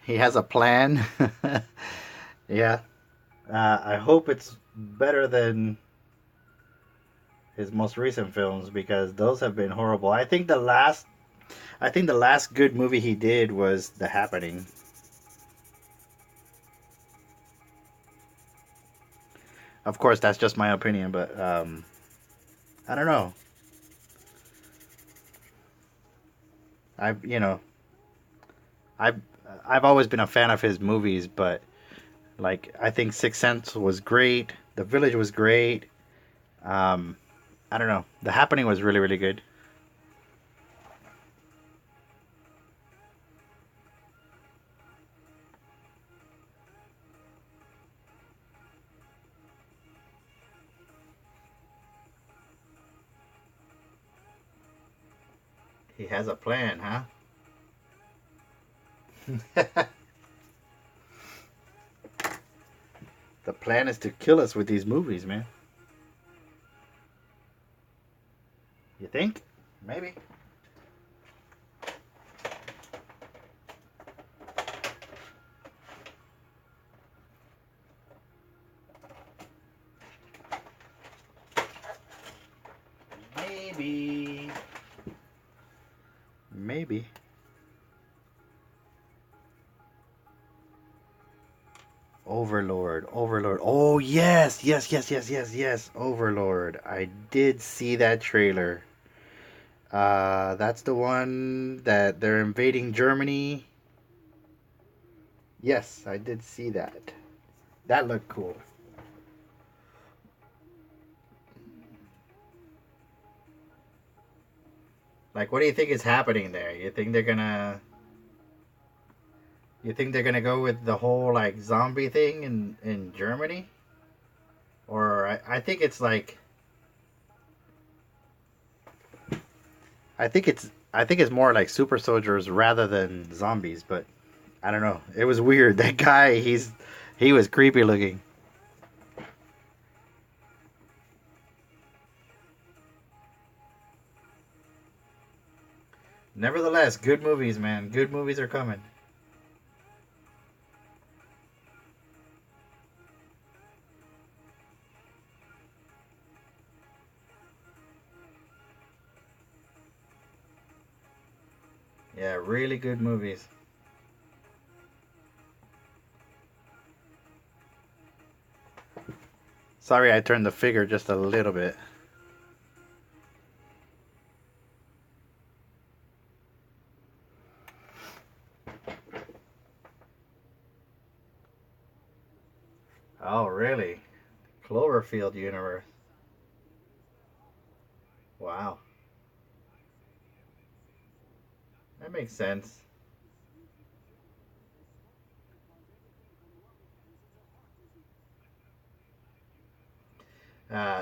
He has a plan. Yeah. I hope it's better than his most recent films because those have been horrible. I think the last good movie he did was The Happening. Of course, that's just my opinion, but I don't know. I've you know I've I've always been a fan of his movies, but like I think Sixth Sense was great. The Village was great. Um, I don't know. The Happening was really really good. He has a plan, huh? The plan is to kill us with these movies, man. You think? Maybe. Maybe. Maybe. Overlord. Overlord. Oh, yes. Yes, yes, yes, yes, yes. Overlord. I did see that trailer. That's the one that they're invading Germany. Yes, I did see that. That looked cool. Like, what do you think is happening there? You think they're gonna go with the whole like zombie thing in Germany, or I think it's like I think it's more like super soldiers rather than zombies. But I don't know. It was weird. That guy, he was creepy looking. Nevertheless, good movies, man. Good movies are coming. Yeah, really good movies. Sorry, I turned the figure just a little bit. Oh, really? Cloverfield universe. Wow, that makes sense.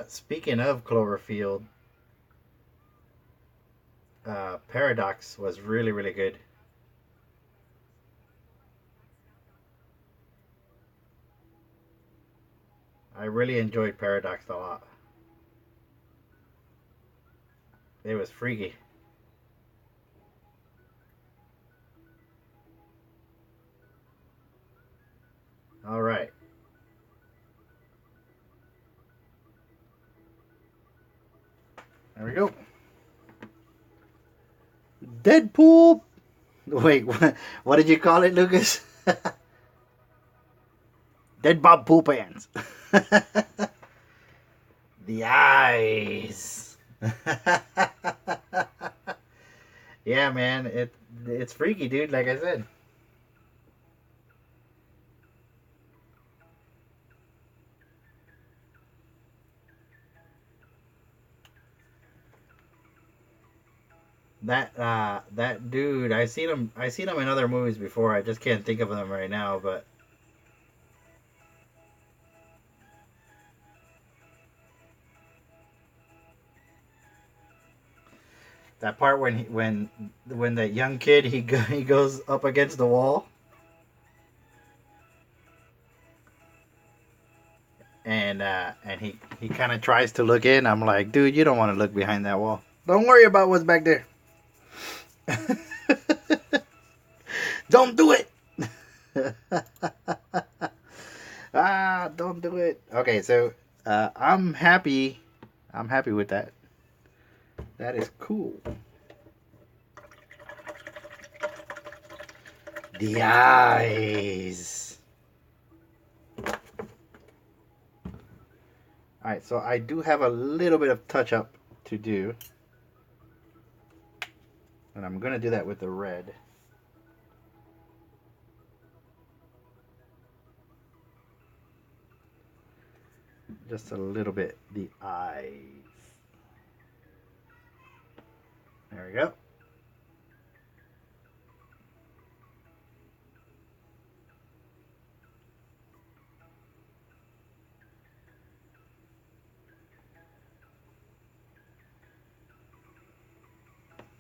Speaking of Cloverfield, Paradox was really, really good. I really enjoyed Paradox a lot. It was freaky. All right. There we go. Deadpool. Wait, what did you call it, Lucas? Dead Bob Pool Pants. The eyes. Yeah, man, it's freaky, dude. Like I said. That dude, I seen him in other movies before. I just can't think of them right now, but that part when when that young kid he goes up against the wall and he kind of tries to look in. I'm like, dude, you don't want to look behind that wall. Don't worry about what's back there. Don't do it. Don't do it. Okay, so I'm happy. I'm happy with that. That is cool. The eyes. Alright, so I do have a little bit of touch up to do. And I'm going to do that with the red. Just a little bit. The eyes. There we go.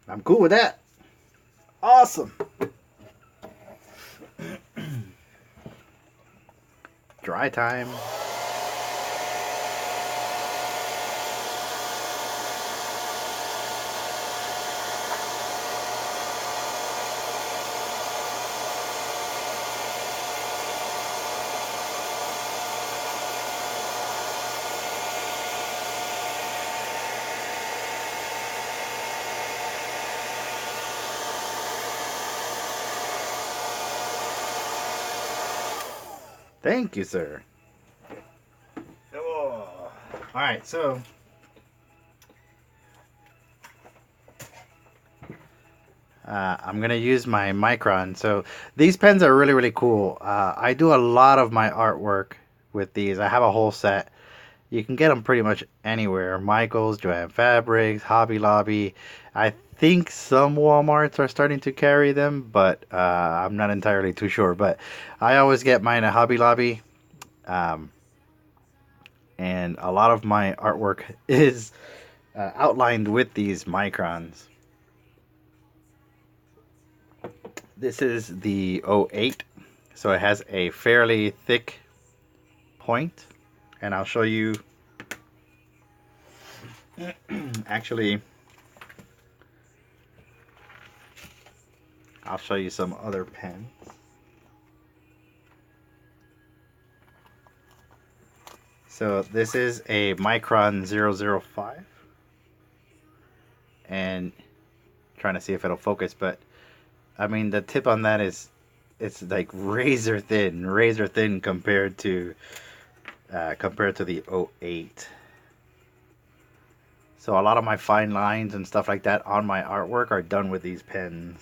I'm cool with that. Awesome. Dry time. Thank you, sir. Oh. All right, so I'm gonna use my Micron. So these pens are really, really cool. I do a lot of my artwork with these. I have a whole set. You can get them pretty much anywhere. Michaels, Joann Fabrics, Hobby Lobby. I think some Walmarts are starting to carry them, but I'm not entirely too sure. But I always get mine at Hobby Lobby. And a lot of my artwork is outlined with these microns. This is the 08, so it has a fairly thick point, and I'll show you. Actually, I'll show you some other pens. So this is a Micron 005, and trying to see if it'll focus, but I mean the tip on that is it's like razor thin compared to the 08. So a lot of my fine lines and stuff like that on my artwork are done with these pens.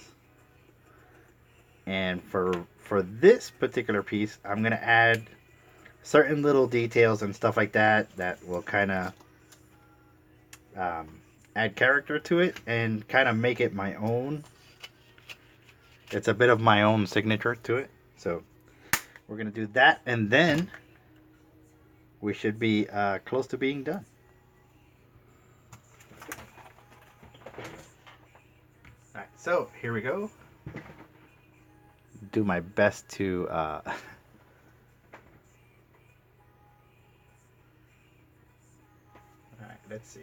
And for this particular piece, I'm gonna add certain little details and stuff like that that will kind of add character to it and kind of make it my own. It's a bit of my own signature to it. So we're gonna do that, and then we should be close to being done. Alright, so here we go. Do my best to alright, let's see.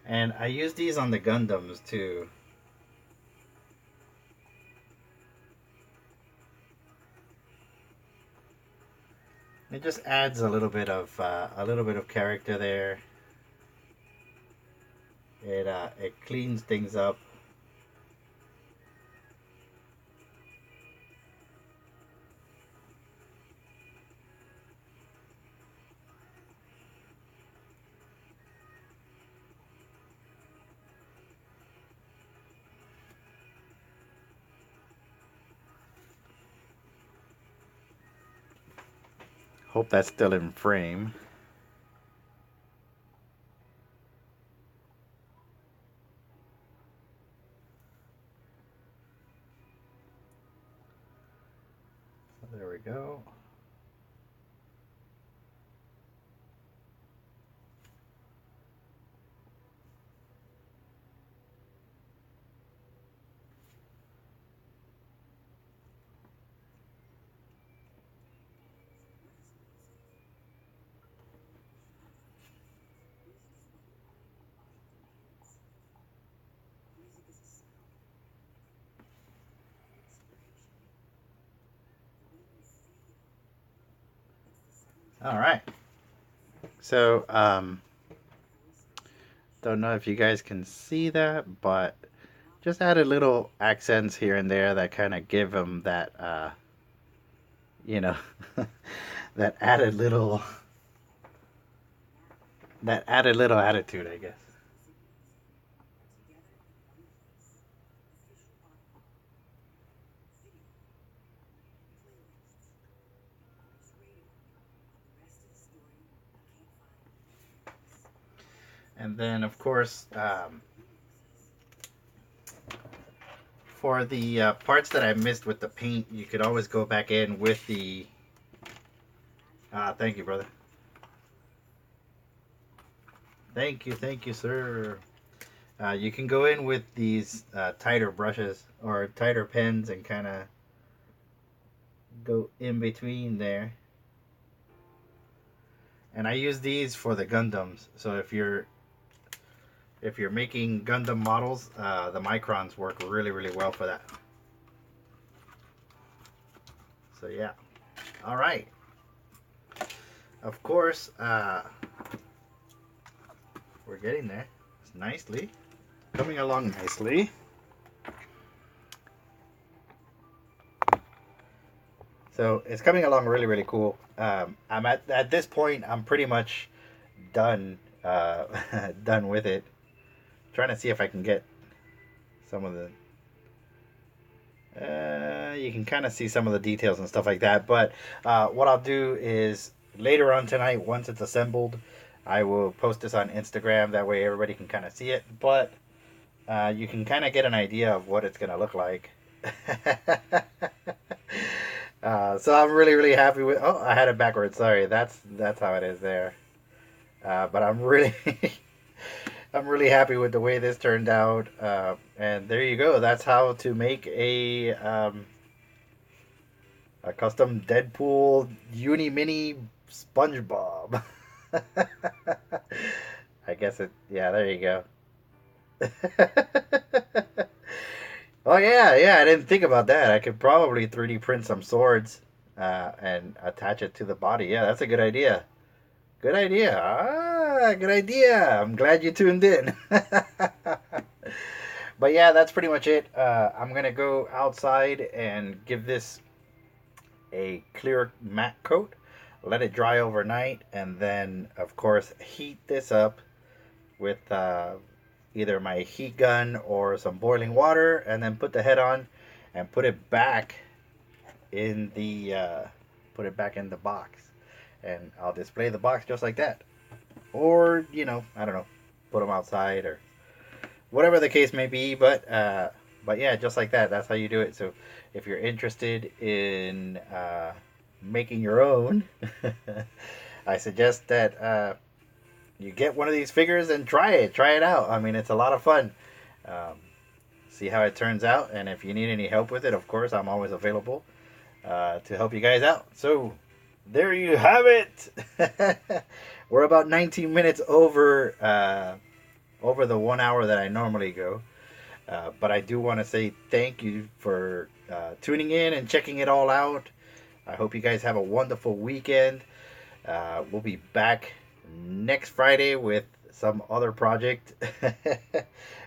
And I use these on the Gundams too. It just adds a little bit of character there. It cleans things up. Hope that's still in frame. There we go. All right. So, don't know if you guys can see that, but just added little accents here and there that kind of give them that, you know, that added little, attitude, I guess. And then, of course, for the parts that I missed with the paint, you could always go back in with the. Thank you, brother. Thank you, sir. You can go in with these tighter brushes or tighter pens and kind of go in between there. And I use these for the Gundams. So if you're making Gundam models, the microns work really well for that. So yeah. All right. Of course, we're getting there. It's nicely coming along nicely. So it's coming along really cool. I'm at this point. I'm pretty much done done with it. Trying to see if I can get some of the. You can kind of see some of the details and stuff like that. But what I'll do is later on tonight, once it's assembled, I will post this on Instagram. That way everybody can kind of see it. But you can kind of get an idea of what it's going to look like. So I'm really happy with. Oh, I had it backwards. Sorry, that's how it is there. But I'm really I'm really happy with the way this turned out. And there you go. That's how to make a custom Deadpool Uni-mini SpongeBob. I guess it. Yeah, there you go. Oh yeah. I didn't think about that. I could probably 3D print some swords and attach it to the body. Yeah, that's a good idea. Good idea. Good idea. I'm glad you tuned in. But yeah, that's pretty much it. I'm gonna go outside and give this a clear matte coat. Let it dry overnight, and then of course heat this up with either my heat gun or some boiling water, and then put the head on and put it back in the box, and I'll display the box just like that. Or I don't know, put them outside or whatever the case may be. But yeah, just like that. That's how you do it. So if you're interested in making your own, I suggest that you get one of these figures and try it out. I mean, it's a lot of fun. See how it turns out, and if you need any help with it, of course, I'm always available to help you guys out. So there you have it. We're about 19 minutes over over the 1 hour that I normally go. But I do want to say thank you for tuning in and checking it all out. I hope you guys have a wonderful weekend. We'll be back next Friday with some other project,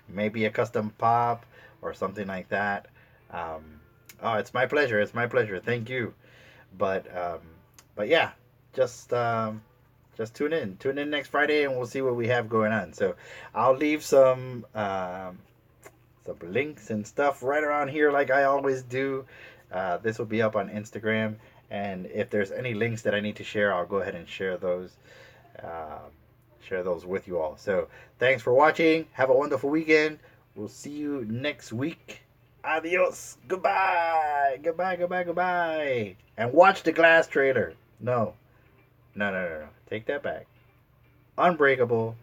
maybe a custom pop or something like that. Um, oh, it's my pleasure. It's my pleasure. Thank you. But yeah, just just tune in. Tune in next Friday, and we'll see what we have going on. So I'll leave some links and stuff right around here, like I always do. This will be up on Instagram, and if there's any links that I need to share, I'll go ahead and uh, share those with you all. So thanks for watching. Have a wonderful weekend. We'll see you next week. Adios. Goodbye. Goodbye. Goodbye. Goodbye. And watch the Glass trailer. No. No. No. No. No. Take that back. Unbreakable.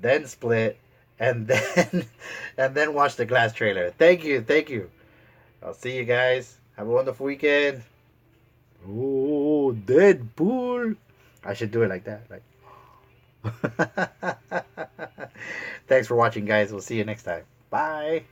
Then Split. And then and then watch the Glass trailer. Thank you. Thank you. I'll see you guys. Have a wonderful weekend. Oh, Deadpool. I should do it like that. Like. Thanks for watching, guys. We'll see you next time. Bye.